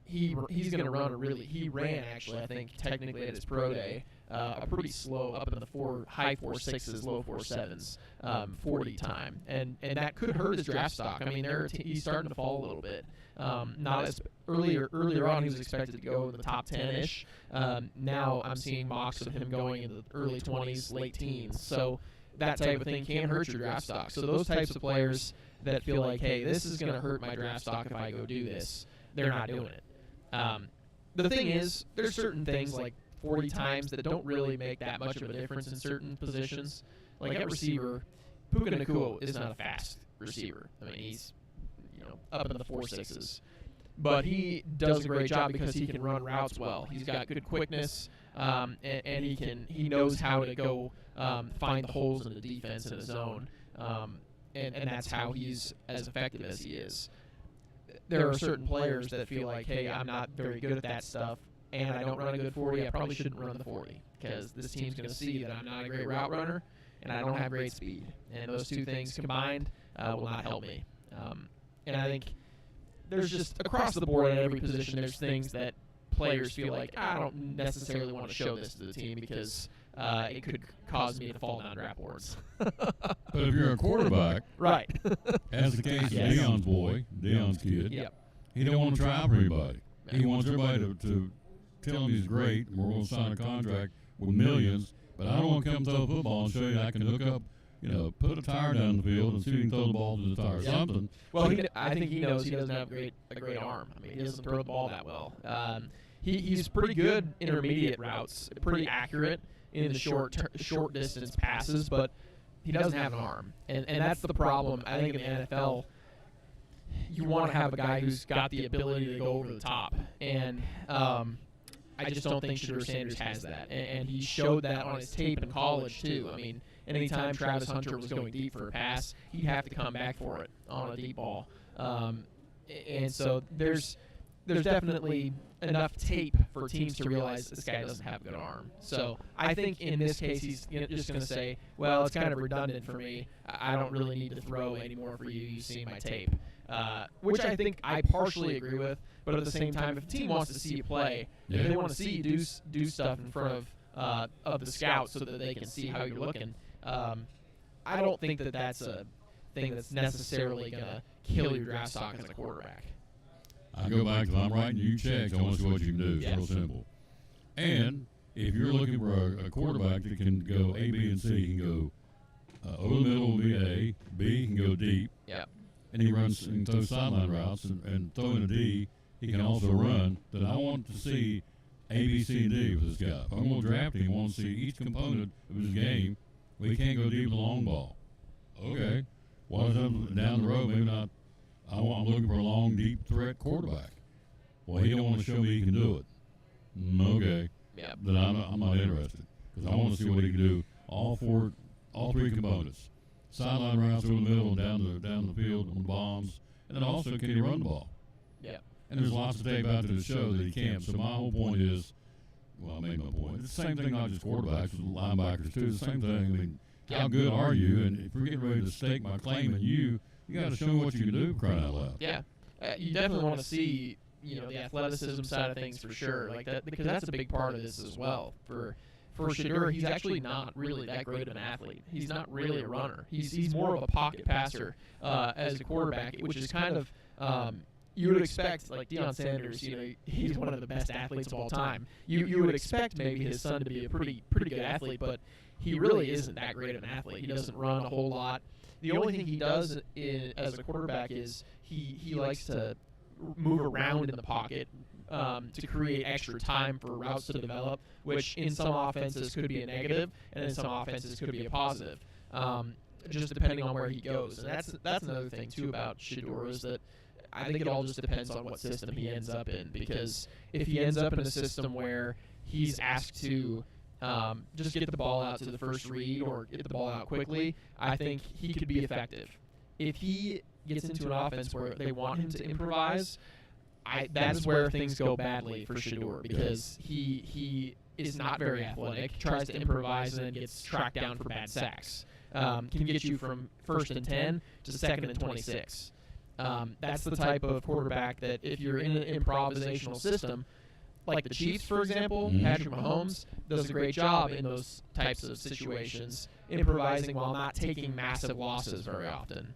He's going to run he ran actually, I think, technically at his pro day, a pretty slow, up in the high 4.6s, low 4.7s, 40 time. And that could hurt his draft stock. I mean, he's starting to fall a little bit. Not as earlier on, he was expected to go in the top 10-ish. Now I'm seeing mocks of him going in the early 20s, late teens. So that type of thing can hurt your draft stock. So those types of players that feel like, hey, this is going to hurt my draft stock if I go do this, they're not doing it. The thing is, there's certain things like 40 times that don't really make that much of a difference in certain positions. Like at receiver, Puka Nacua is not a fast receiver. I mean, he's up in the 4.6s. But he does a great job because he can run routes well. He's got good quickness, and he knows how to go find the holes in the defense in his zone, and that's how he's as effective as he is. There are certain players that feel like, hey, I'm not very good at that stuff, and I don't run a good 40. I probably shouldn't run the 40 because this team's going to see that I'm not a great route runner and I don't have great speed. And those two things combined will not help me. And I think there's just across the board at every position, there's things that players feel like, I don't necessarily want to show this to the team because it could cause me to fall down draft boards. But if you're a quarterback, right, as the case of Deion's kid, he don't want to try out for anybody. He wants everybody to tell him he's great, and we're going to sign a contract with millions, but I don't want to come throw football and show you I can hook up, put a tire down the field and see if you can throw the ball to the tire or something. Well, I think he knows he doesn't have a great arm. I mean, he doesn't throw the ball that well. He's pretty good intermediate routes, pretty accurate in the short distance passes, but he doesn't have an arm, and that's the problem. I think in the NFL, you want to have a guy who's got the ability to go over the top, and I just don't think Shedeur Sanders has that, and he showed that on his tape in college too. I mean, anytime Travis Hunter was going deep for a pass, he'd have to come back for it on a deep ball, and so there's definitely enough tape for teams to realize this guy doesn't have a good arm. So I think in this case, he's just going to say, well, it's kind of redundant for me. I don't really need to throw anymore for you. You see my tape, which I think I partially agree with. But at the same time, if a team wants to see you play, if they want to see you do stuff in front of the scouts so that they can see how you're looking, I don't think that's a thing that's necessarily going to kill your draft stock as a quarterback. I go back, if I'm writing you checks, I want to see what you can do. It's real simple. And if you're looking for a quarterback that can go A, B, and C, he can go over the middle will be A, B can go deep. Yeah. And he runs and throws sideline routes and throw in a D, he can also run. Then I want to see A, B, C, and D with this guy. If I'm going to draft him, I want to see each component of his game. Well, he can't go deep with a long ball. Okay. What is down the road? Maybe not. I'm looking for a long, deep threat quarterback. Well, he don't want to show me he can do it. Okay. Yeah. Then I'm not interested because I want to see what he can do. All three components: sideline routes over the middle, and down the field on the bombs, and then also can he run the ball? Yeah. And there's lots of tape out there to show that he can't. So my whole point is, well, I made my point. It's the same thing, not just quarterbacks, but linebackers too. It's the same thing. I mean, how good are you? And if we're getting ready to stake my claim in you, you got to show what you can do, crying out loud. Yeah, you definitely want to see, the athleticism side of things for sure, like that, because that's a big part of this as well. For Shedeur, he's actually not really that great of an athlete. He's not really a runner. He's more of a pocket passer as a quarterback, which is kind of you would expect, like Deion Sanders, he's one of the best athletes of all time. You would expect maybe his son to be a pretty good athlete, but he really isn't that great of an athlete. He doesn't run a whole lot. The only thing he does as a quarterback is he likes to move around in the pocket to create extra time for routes to develop, which in some offenses could be a negative, and in some offenses could be a positive, just depending on where he goes. And that's another thing too about Shedeur is that I think it all just depends on what system he ends up in, because if he ends up in a system where he's asked to just get the ball out to the first read or get the ball out quickly, I think he could be effective. If he gets into an offense where they want him to improvise, that's where things go badly for Shedeur, because he is not very athletic, tries to improvise, and then gets tracked down for bad sacks. Can get you from 1st and 10 to 2nd and 26. That's the type of quarterback that if you're in an improvisational system, like the Chiefs, for example, Patrick Mahomes does a great job in those types of situations, improvising while not taking massive losses very often.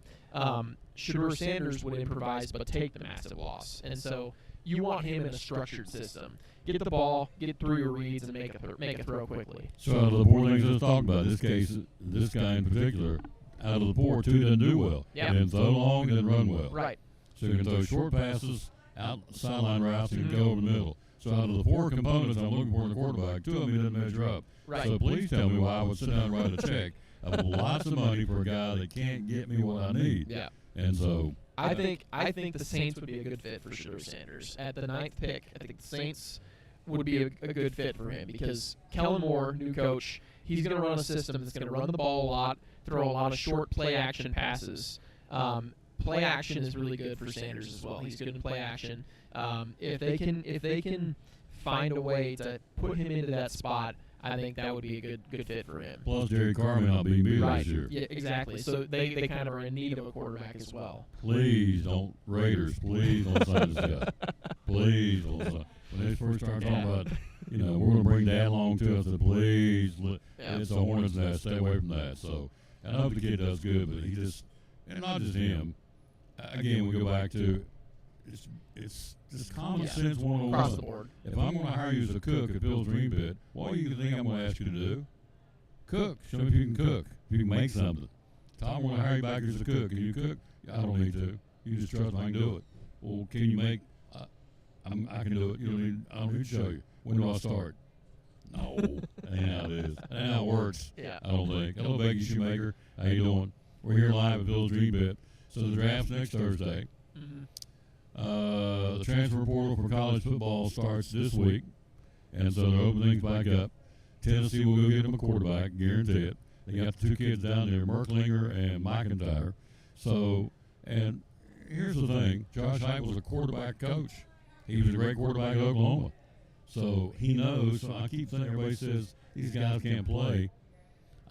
Shedeur Sanders would improvise but take the massive loss. And so you want him in a structured system. Get the ball, get through your reads, and make a throw quickly. So out of the four things let's talk about, this case, this guy in particular, out of the four, two doesn't do well. Yeah. And throw long, doesn't run well. Right. So you can throw short passes, out sideline routes, and you can go over the middle. So out of the four components I'm looking for in a quarterback, two of them he doesn't measure up. Right. So please tell me why I would sit down and write a check of lots of money for a guy that can't get me what I need. Yeah. And so I think the Saints would be a good fit for Shedeur Sanders. At the 9th pick, I think the Saints would be a good fit for him, because Kellen Moore, new coach, he's going to run a system that's going to run the ball a lot, throw a lot of short play action passes. Play action is really good for Sanders as well. He's good in play action. If they can find a way to put him into that spot, I think that would be a good fit for him. plus Jerry Carmen not being beat Right. this year. Yeah, exactly. So they kind of are in need of a quarterback as well. Please don't, Raiders, please don't sign this guy. Please don't sign. When they first started talking about, we're going to bring Dad along to us, I said, please, it's a hornet's nest, stay away from that. So, and I hope the kid does good, but he just, and not just him. Again, we go back to, it's just common sense 101. Across the board. If I'm going to hire you as a cook at Phil's Dream Pit, what do you think I'm going to ask you to do? Cook. Show me if you can cook. If you can make something. Tom, I'm going to hire you back as a cook. Can you cook? I don't need to. You just trust me, I can do it. Well, can you make? I can do it. I don't need to show you. When do I start? No. That ain't how it is. That ain't how it works. Yeah. I don't think. Hello, Becky Shoemaker. How you doing? We're here live at Phil's Dream Pit. So the draft's next Thursday. The transfer portal for college football starts this week, and so they're opening things back up. Tennessee will go get them a quarterback, guarantee it. They got the two kids down there, Merklinger and McIntyre. So, and here's the thing. Josh Heupel was a quarterback coach. He was a great quarterback at Oklahoma. So he knows. So I keep saying, everybody says these guys can't play.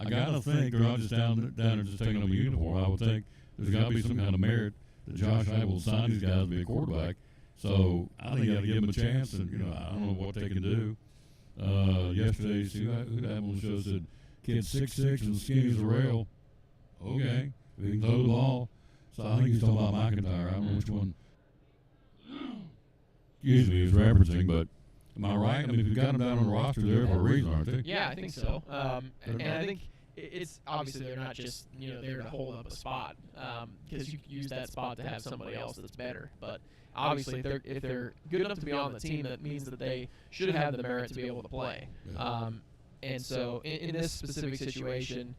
I got to think they're not just down there just taking them a uniform. I would think there's got to be some kind of merit that Josh Heupel will sign these guys to be a quarterback. So I think you got to give them a chance, and I don't know what they can do. Yesterday, who that on the show said, kid's 6'6" and skinny as a rail. Okay, if he can throw the ball. So I think he's talking about McIntyre. I don't know which one. Excuse me, he's referencing, but am I right? I mean, if you've got them down on the roster, they're for a reason, aren't they? Yeah, I think so. And I think it's obviously they're not just there to hold up a spot, because you could use that spot to have somebody else that's better. But obviously, if they're good enough to be on the team, that means that they should have the merit to be able to play. And so in this specific situation,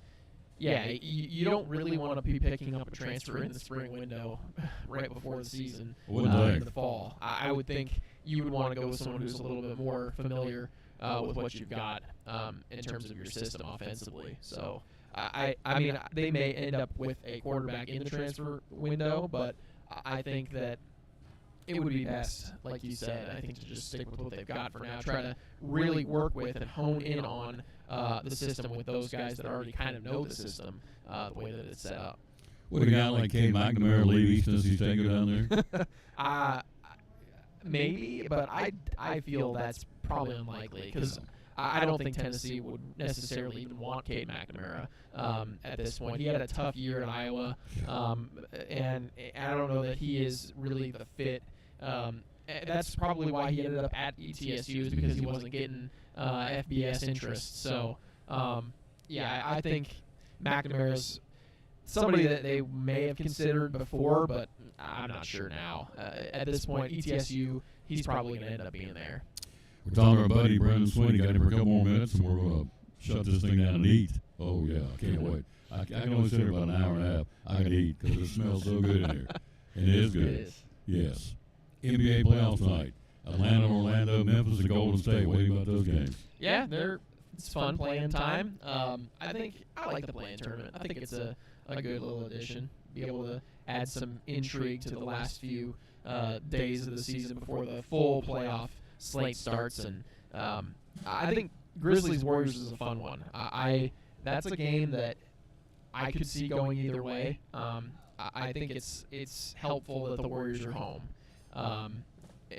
you don't really want to be picking up a transfer in the spring window right before the season in the fall. I would think you would want to go with someone who's a little bit more familiar with what you've got in terms of your system offensively. So I mean, they may end up with a quarterback in the transfer window, but I think that it would be best, like you said, I think to just stick with what they've got for now. Try to really work with and hone in on the system with those guys that already kind of know the system, the way that it's set up. Would a guy like Cade McNamara leave East Tennessee State go down there? Maybe, but I feel that's probably unlikely, because I don't think Tennessee would necessarily even want Cade McNamara at this point. He had a tough year at Iowa, and I don't know that he is really the fit That's probably why he ended up at ETSU, is because he wasn't getting FBS interest. So, I think McNamara's somebody that they may have considered before, but I'm not sure now. At this point, ETSU, he's probably going to end up being there. We're talking to our buddy Brendan Sweeney. Got him for a couple more minutes, and we're going to shut this thing down and eat. Oh, yeah, I can't wait. I can only sit here about an hour and a half. I can eat because it smells so good in here. And it is good. It is. Yes. NBA playoffs tonight. Atlanta, Orlando, Memphis, and Golden State. What do you think about those games? Yeah, it's fun playing time. I like the playing tournament. I think it's a good little addition. Be able to add some intrigue to the last few days of the season before the full playoff slate starts. And I think Grizzlies Warriors is a fun one. That's a game that I could see going either way. I think it's helpful that the Warriors are home.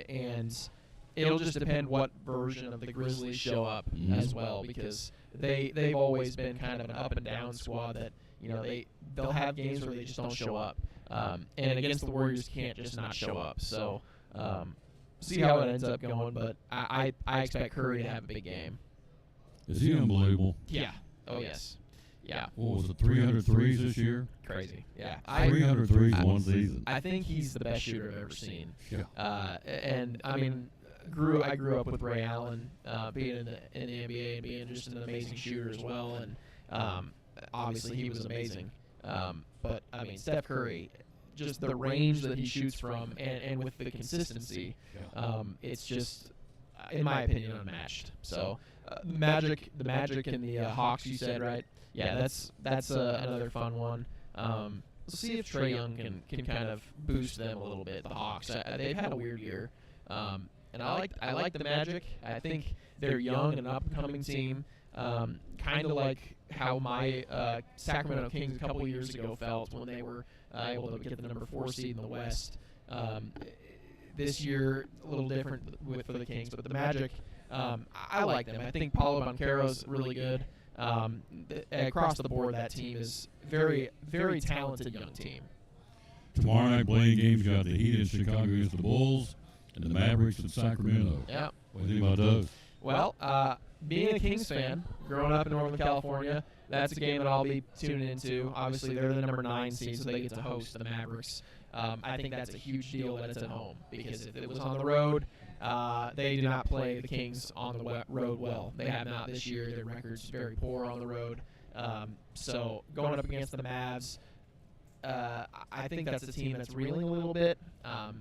And it'll just depend what version of the Grizzlies show up as well, because they've always been kind of an up and down squad that, they'll have games where they just don't show up. And against the Warriors, you can't just not show up. So see how it ends up going, but I expect Curry to have a big game. Is he unbelievable? Yeah. Oh, yes. Yeah. What was it, 300 threes this year? Crazy. Yeah. 300 threes one season. I think he's the best shooter I've ever seen. Yeah. And I mean, I grew up with Ray Allen, being in the NBA and being just an amazing shooter as well. And obviously he was amazing. But I mean, Steph Curry, just the range that he shoots from, and with the consistency, it's just, in my opinion, unmatched. So the Magic and the Hawks, you said, right? Yeah, that's another fun one. We'll see if Trae Young can kind of boost them a little bit. The Hawks, they've had a weird year, and I like the Magic. I think they're young and an up and coming team, kind of like how my Sacramento Kings a couple years ago felt when they were able to get the number 4 seed in the West. This year, a little different for the Kings, but the Magic, I like them. I think Paulo Banchero's really good. Across the board, that team is very, very talented young team. Tomorrow night playing games, you got the Heat in Chicago against the Bulls and the Mavericks in Sacramento. Yeah. What do you think about those? Well, being a Kings fan, growing up in Northern California, that's a game that I'll be tuning into. Obviously, they're the number 9 seed, so they get to host the Mavericks. I think that's a huge deal that it's at home, because if it was on the road, they do not play the Kings on the road well. They have not this year. Their record's very poor on the road. So going up against the Mavs, I think that's a team that's reeling a little bit.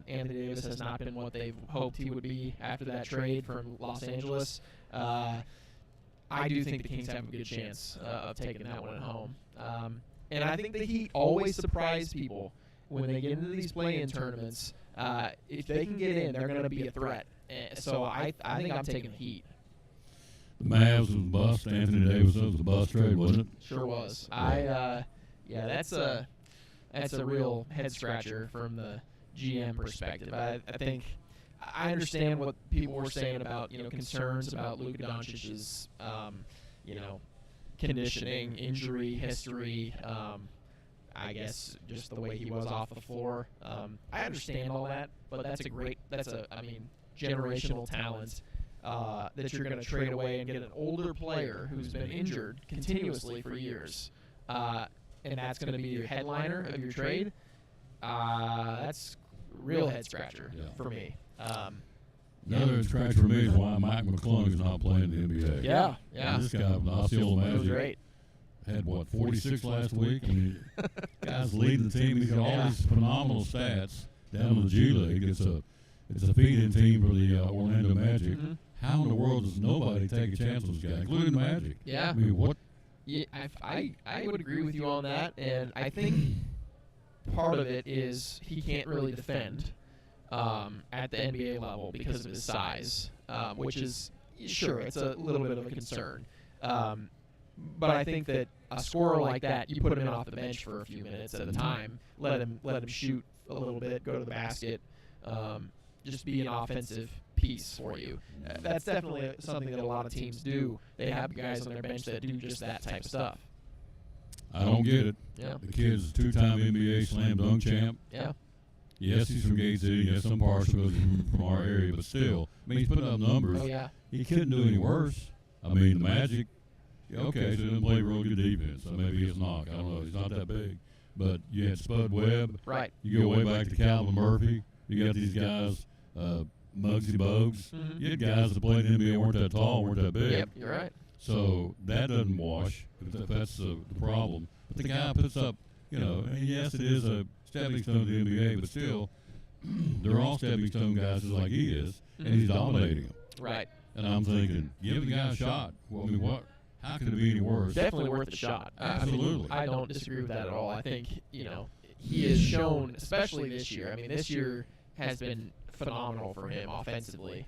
Anthony Davis has not been what they've hoped he would be after that trade from Los Angeles. I do think the Kings have a good chance of taking that one at home. And I think the Heat always surprise people when they get into these play-in tournaments. If they can get in, they're going to be a threat. So I think I'm taking the Heat. The Mavs was a bust. Anthony Davis was a bust trade, wasn't it? Sure was. That's a real head scratcher from the GM perspective. I think I understand what people were saying about concerns about Luka Doncic's conditioning, injury history. I guess just the way he was off the floor. I understand all that, but that's generational talent that you're going to trade away and get an older player who's been injured continuously for years. And that's going to be your headliner of your trade. That's real head scratcher for me. Another head scratcher for me is why Mike McClung is not playing in the NBA. Yeah. And this guy, Osceola Magic, was great. Had 46 last week. I mean, guy's leading the team. He's got all these phenomenal stats down in the G League. It's a feeding team for the Orlando Magic. Mm-hmm. How in the world does nobody take a chance on this guy, including the Magic? Yeah. I mean, what? Yeah, I would agree with you on that, and I think part of it is he can't really defend at the NBA level because of his size, which is, sure, it's a little bit of a concern. But I think that a scorer like that, you put him in off the bench for a few minutes at a time, let him shoot a little bit, go to the basket, just be an offensive piece for you. That's definitely something that a lot of teams do. They have guys on their bench that do just that type of stuff. I don't get it. Yeah. The kid's a 2-time NBA slam dunk champ. Yeah. Yes, he's from Gate City. Yes, some partial goes from our area, but still, I mean, he's putting up numbers. Oh, yeah. He couldn't do any worse. I mean, the Magic, okay, so he didn't play real good defense. So maybe he's knock. I don't know. He's not that big. But you had Spud Webb. Right. You go way back to Calvin Murphy. You got these guys, Muggsy Bogues. Mm-hmm. You had guys that played in the NBA weren't that tall, weren't that big. Yep, you're right. So that doesn't wash. If that's the problem. But the guy puts up, you know, and yes, it is a stepping stone to the NBA, but still, they're all stepping stone guys just like he is, and he's dominating them. Right. And I'm thinking, give the guy a shot. Well, I mean, what? How can it be any worse? Definitely worth a shot. Absolutely. I don't disagree with that at all. I think, you know, he has shown, especially this year. I mean, this year has been phenomenal for him offensively.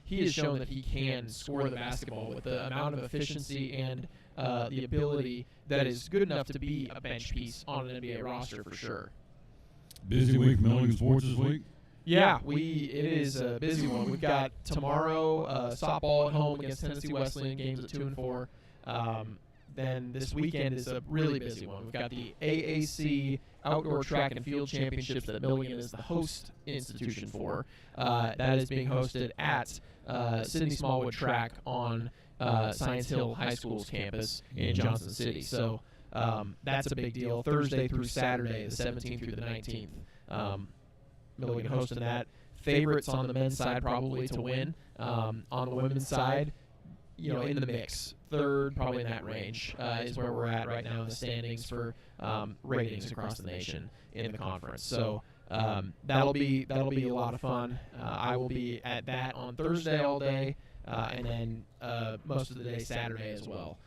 He has shown that he can score the basketball with the amount of efficiency and the ability that is good enough to be a bench piece on an NBA roster for sure. Busy week for Milligan Sports this week? Yeah, it is a busy one. We've got tomorrow softball at home against Tennessee Wesleyan, games at 2 and 4. Then this weekend is a really busy one. We've got the AAC Outdoor Track and Field Championships that Milligan is the host institution for. That is being hosted at Sidney Smallwood Track on Science Hill High School's campus in Johnson City. So that's a big deal. Thursday through Saturday, the 17th through the 19th. Milligan hosting that. Favorites on the men's side probably to win. On the women's side, you know, in the mix. Third, probably in that range, is where we're at right now in the standings for ratings across the nation in the conference. So that'll be a lot of fun. I will be at that on Thursday all day, and then most of the day Saturday as well.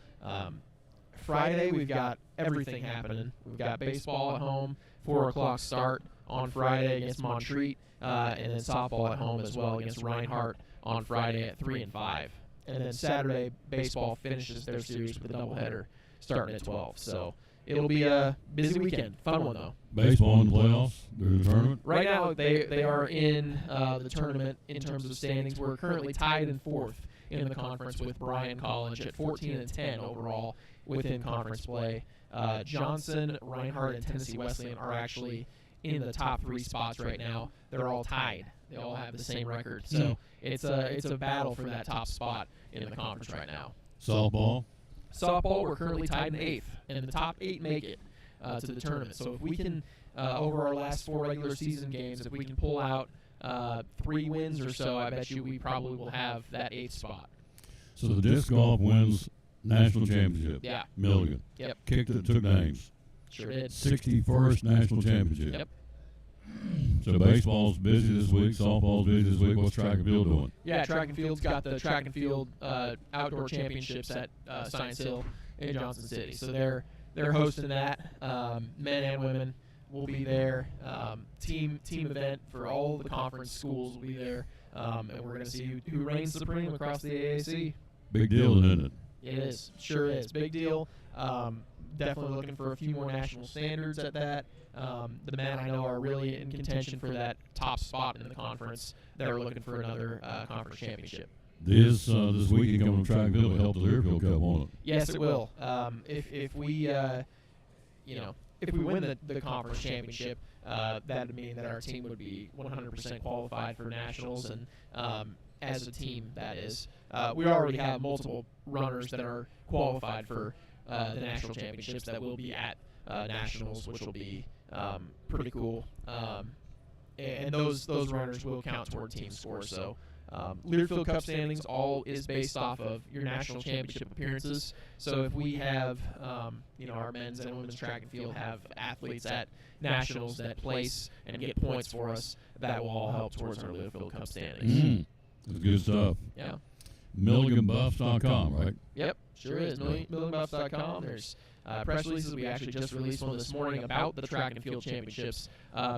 Friday we've got everything happening. We've got baseball at home, 4 o'clock start on Friday against Montreat, and then softball at home as well against Reinhardt on Friday at 3 and 5. And then Saturday, baseball finishes their series with a doubleheader starting at 12. So it'll be a busy weekend. Fun one, though. Baseball in the playoffs? They're in the tournament? Right now, they are in the tournament in terms of standings. We're currently tied in 4th in the conference with Bryan College at 14 and 10 overall within conference play. Johnson, Reinhardt, and Tennessee Wesleyan are actually in the top 3 spots right now. They're all tied. They all have the same record. So it's a battle for that top spot in the conference right now. Softball? Softball, we're currently tied in 8th, and the top 8 make it to the tournament. So if we can, over our last 4 regular season games, if we can pull out 3 wins or so, I bet you we probably will have that 8th spot. So the disc golf wins national championship. Yeah. Milligan. Yep. Kicked it, took names. Sure did. 61st national championship. Yep. So baseball's busy this week, softball's busy this week. What's track and field doing? Yeah, track and field's got the track and field outdoor championships at Science Hill in Johnson City. So they're hosting that. Men and women will be there. Team event for all the conference schools will be there, and we're going to see who reigns supreme across the AAC. Big deal, isn't it? It is. Sure is. Big deal. Definitely looking for a few more national standards at that. The men I know are really in contention for that top spot in the conference. They're looking for another conference championship. This weekend coming to track and field will help the Learfield Cup, won't it? Yes, it will. If we win the conference championship, that would mean that our team would be 100% qualified for nationals, and as a team, that is. We already have multiple runners that are qualified for the national championships that will be at nationals, which will be pretty cool. And those runners will count toward team scores. So Learfield Cup standings all is based off of your national championship appearances. So if we have, our men's and women's track and field have athletes at nationals that place and get points for us, that will all help towards our Learfield Cup standings. That's good stuff. Yeah. MilliganBuffs.com, right? Yep, sure is. MilliganBuffs.com. There's press releases. We actually just released one this morning about the track and field championships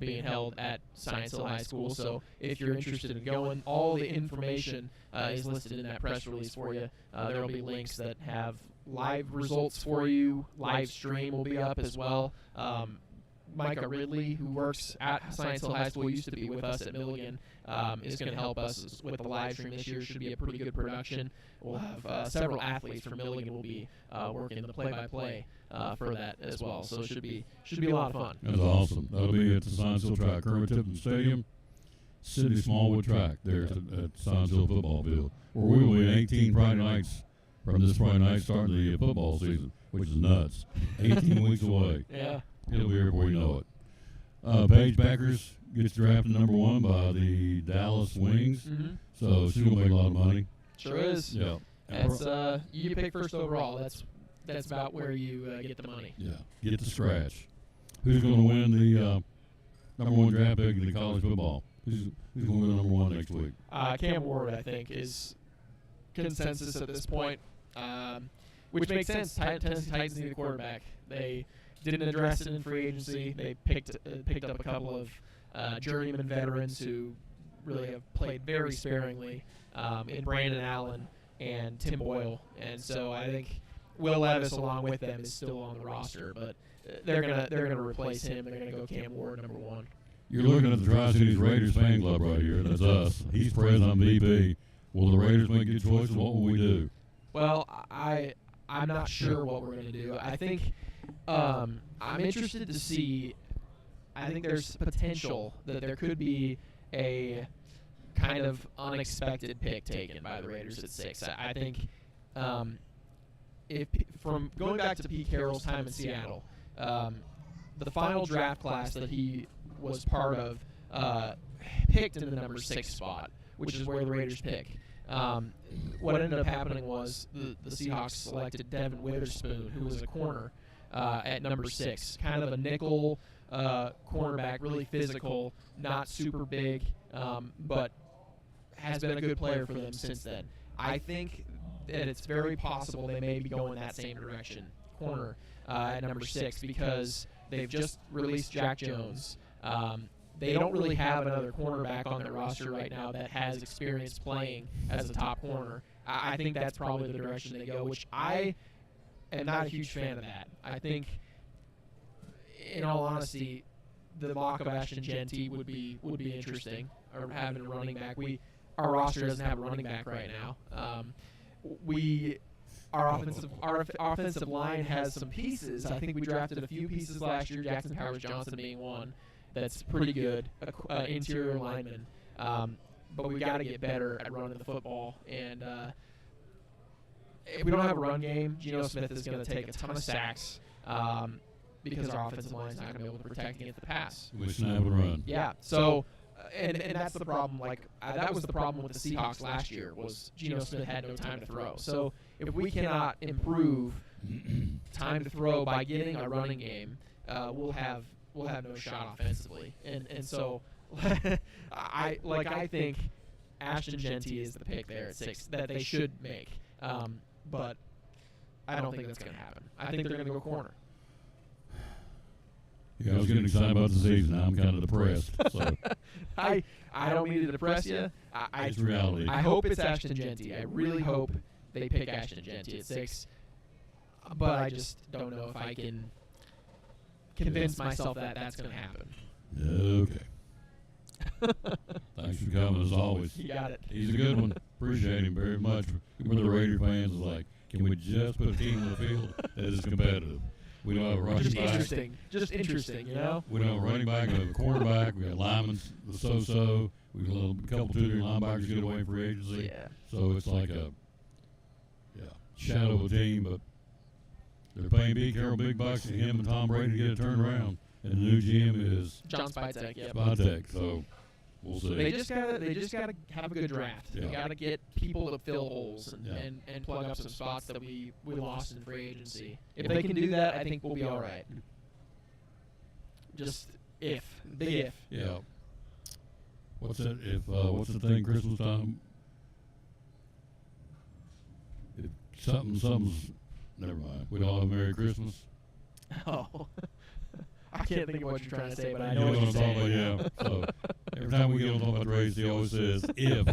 being held at Science Hill High School. So if you're interested in going, all the information is listed in that press release for you. There will be links that have live results for you. Live stream will be up as well. Micah Ridley, who works at Science Hill High School, used to be with us at Milligan, is going to help us with the live stream this year. Should be a pretty good production. We'll have several athletes from Milligan will be working the play-by-play for that as well. So it should be a lot of fun. That's awesome. That'll be at the Science Hill Track, Kermit Tipton Stadium, Sidney Smallwood Track there at Science Hill Football Field, where we will be 18 Friday nights from this Friday night starting the football season, which is nuts. 18 weeks away. Yeah. It'll be here before you know it. Paige Beckers gets drafted number 1 by the Dallas Wings, so she's going to make a lot of money. Sure is. Yeah. That's you pick first overall. That's about where you get the money. Yeah. Get the scratch. Who's going to win the number 1 draft pick in the college football? Who's going to win number 1 next week? Cam Ward, I think, is consensus at this point, which makes sense. Tennessee Titans need a quarterback. They didn't address it in free agency. They picked up a couple of journeyman veterans who really have played very sparingly in Brandon Allen and Tim Boyle, and so I think Will Levis, along with them, is still on the roster, but they're gonna replace him. They're gonna go Cam Ward number 1. You're looking at the Tri-Cities Raiders fan club right here. That's us. He's president, I'm VP. Will the Raiders make good choices? What will we do? Well, I'm not sure what we're gonna do. I think I'm interested to see. I think there's potential that there could be a kind of unexpected pick taken by the Raiders at 6. I think if from going back to Pete Carroll's time in Seattle, the final draft class that he was part of picked in the number 6 spot, which is where the Raiders pick. What ended up happening was the Seahawks selected Devin Witherspoon, who was a corner at number 6, kind of a nickel cornerback, really physical, not super big, but has been a good player for them since then. I think that it's very possible they may be going that same direction, corner at number 6, because they've just released Jack Jones. They don't really have another cornerback on their roster right now that has experience playing as a top corner. I think that's probably the direction they go, which I am not a huge fan of that. I think, in all honesty, the mock of Ashton Genty would be interesting, or having a running back. Our roster doesn't have a running back right now. Our offensive line has some pieces. I think we drafted a few pieces last year, Jackson Powers Johnson being one. That's pretty good, interior lineman. But we got to get better at running the football. And if we don't have a run game, Geno Smith is going to take a ton of sacks because our offensive line is not going to be able to protect against the pass. We snap and run. Yeah. So, and that's the problem. That was the problem with the Seahawks last year, was Geno Smith had no time to throw. So if we cannot improve time to throw by getting a running game, we'll have no shot offensively. And so I think Ashton Genty is the pick there at 6 that they should make. But I don't think that's going to happen. I think they're going to go corner. Yeah, I was getting excited about the season. Now I'm kind of depressed. So. I don't mean to depress you. It's reality. I hope it's Ashton Genty. I really hope they pick Ashton Genty at 6. But I just don't know if I can convince myself that that's going to happen. Okay. Thanks for coming, as always. You got it. He's a good one. Appreciate him very much. We're the Raider fans. Is like, can we just put a team on the field that is competitive? We don't have a running back. Just interesting, you know? We don't have a running back. We have a quarterback. We got linemen, the so-so. We got a couple 2-3 linebackers get away for agency. Yeah. So it's like a shadow of a team, but they're paying Pete Carroll big bucks to him and Tom Brady to get it turned around. And the new GM is John Spytek. Yep. Spytek. So we'll see. They just gotta have a good draft. Yeah. They gotta get people to fill holes and plug up some spots that we lost in free agency. If they can do that, I think we'll be all right. Just big if. Yeah. What's that? What's the thing? Christmas time. If something's. Never mind. We all have a Merry Christmas. Oh. I can't think of what you're trying to say, but I You know what you're I'm talking saying. about, yeah. So every time we get on talk about the Raiders, he always says if.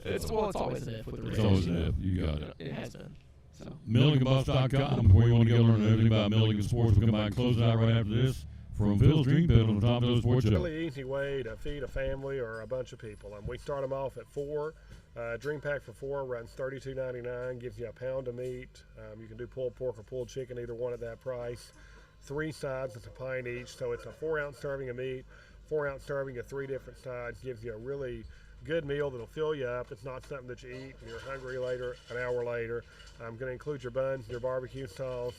It's always an if with the Raiders. It's always an if. You got it. It has been. So MilliganBucks.com. Before you want to go learn everything about Milligan Sports, we'll come back and close it out right after this from Phil's Dream Pit on the Tom Dillon Sports Show. Really easy way to feed a family or a bunch of people. We start them off at 4. Dream pack for 4 runs $32.99, gives you a pound of meat. You can do pulled pork or pulled chicken, either one at that price. 3 sides, it's a pint each, so it's a 4-ounce serving of meat, 4-ounce serving of 3 different sides. Gives you a really good meal that'll fill you up. It's not something that you eat and you're hungry later, an hour later. I'm going to include your buns, your barbecue sauce.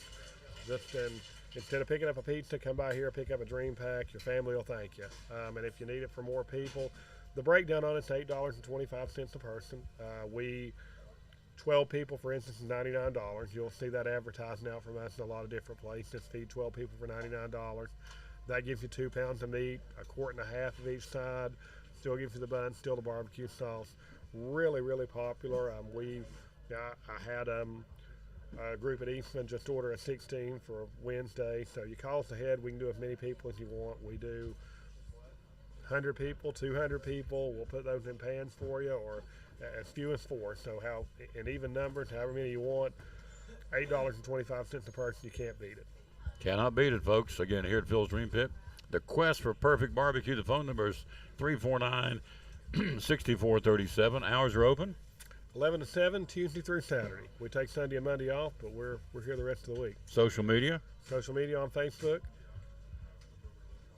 Instead of picking up a pizza, come by here, pick up a Dream Pack. Your family will thank you. And if you need it for more people, the breakdown on it's $8.25 a person. 12 people, for instance, is $99. You'll see that advertising out from us in a lot of different places. Feed 12 people for $99. That gives you 2 pounds of meat, a quart and a half of each side. Still gives you the bun, still the barbecue sauce. Really, really popular. I had a group at Eastman just order a 16 for Wednesday. So you call us ahead. We can do as many people as you want. We do 100 people, 200 people. We'll put those in pans for you, or as few as 4. So in even numbers, however many you want, $8.25 a person. You can't beat it. Cannot beat it, folks. Again, here at Phil's Dream Pit, the quest for perfect barbecue. The phone number is 349-6437. Hours are open 11 to 7, Tuesday through Saturday. We take Sunday and Monday off, but we're here the rest of the week. Social media on Facebook.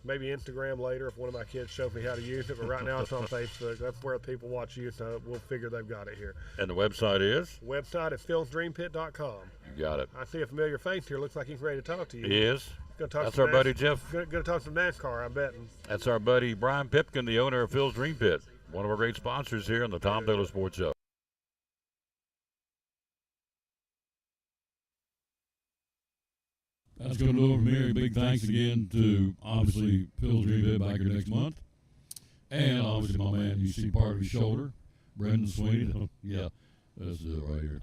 Maybe Instagram later if one of my kids shows me how to use it, but right now it's on Facebook. That's where people watch you, so we'll figure they've got it here. And the website is? Website is philsdreampit.com. You got it. I see a familiar face here. Looks like he's ready to talk to you. He is. That's our buddy Jeff. Going to talk some NASCAR, I'm betting. That's our buddy Brian Pipkin, the owner of Phil's Dream Pit, one of our great sponsors here on the Tom Dillon Sports Show. That's going to do it from here. Big thanks again to, obviously, Phil's Dream Pit back here next month. And, obviously, my man, you see part of his shoulder, Brendan Sweeney. Yeah, let's do it right here.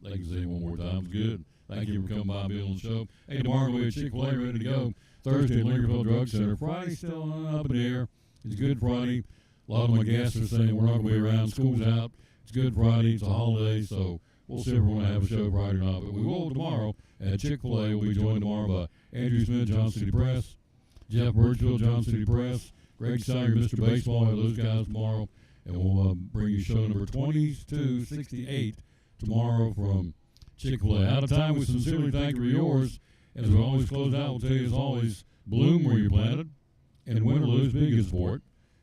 Thank you, say one more time. It's good. Thank you for coming by and being on the show. Hey, tomorrow we have Chick-fil-A ready to go. Thursday at Lincolnville Drug Center. Friday still up in the air. It's Good Friday. A lot of my guests are saying we're not going to be around. School's out. It's Good Friday. It's a holiday, so we'll see if we're going to have a show Friday or not. But we will tomorrow at Chick-fil-A. We'll be joined tomorrow by Andrew Smith, Johnson City Press, Jeff Birchfield, Johnson City Press, Greg Sanger, Mr. Baseball. Have those guys tomorrow. And we'll bring you show number 2268 tomorrow from Chick-fil-A. Out of time, we sincerely thank you for yours. As we always close out, we'll tell you as always, bloom where you're planted, and win or lose, be good sport.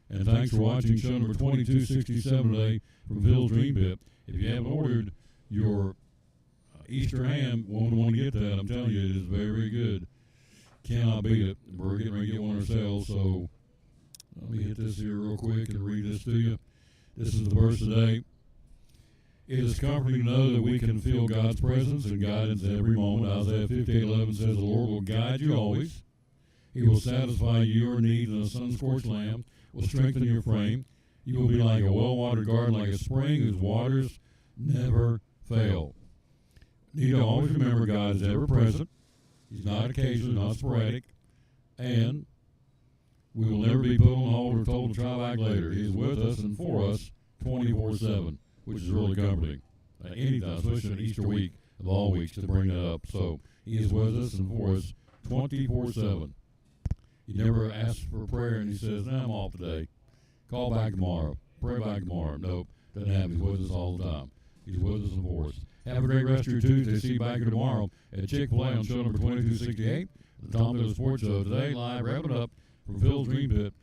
And thanks for watching show number 2267 today from Phil's Dream Pit. If you haven't ordered your Easter ham, won't want to get that. I'm telling you, it is very, very good. Cannot beat it. We're getting ready to get one ourselves, so let me hit this here real quick and read this to you. This is the verse today. It is comforting to know that we can feel God's presence and guidance every moment. Isaiah 58:11 says, the Lord will guide you always. He will satisfy your needs, and a sun-scorched lamb will strengthen your frame. You will be like a well-watered garden, like a spring whose waters never fail. You need to always remember God is ever present. He's not occasional, not sporadic. And we will never be put on hold or told to try back later. He is with us and for us 24/7. Which is really comforting. Anytime, especially on Easter week of all weeks, to bring that up. So he is with us and for us 24/7. He never asks for a prayer and he says, nah, I'm off today. Call back tomorrow. Pray back tomorrow. Nope, doesn't happen. He's with us all the time. He's with us and for us. Have a great rest of your Tuesday. See you back here tomorrow at Chick-fil-A on show number 2268, the Tom Dillon Sports Show. Today, live, wrapping up from Phil's Dream Pit.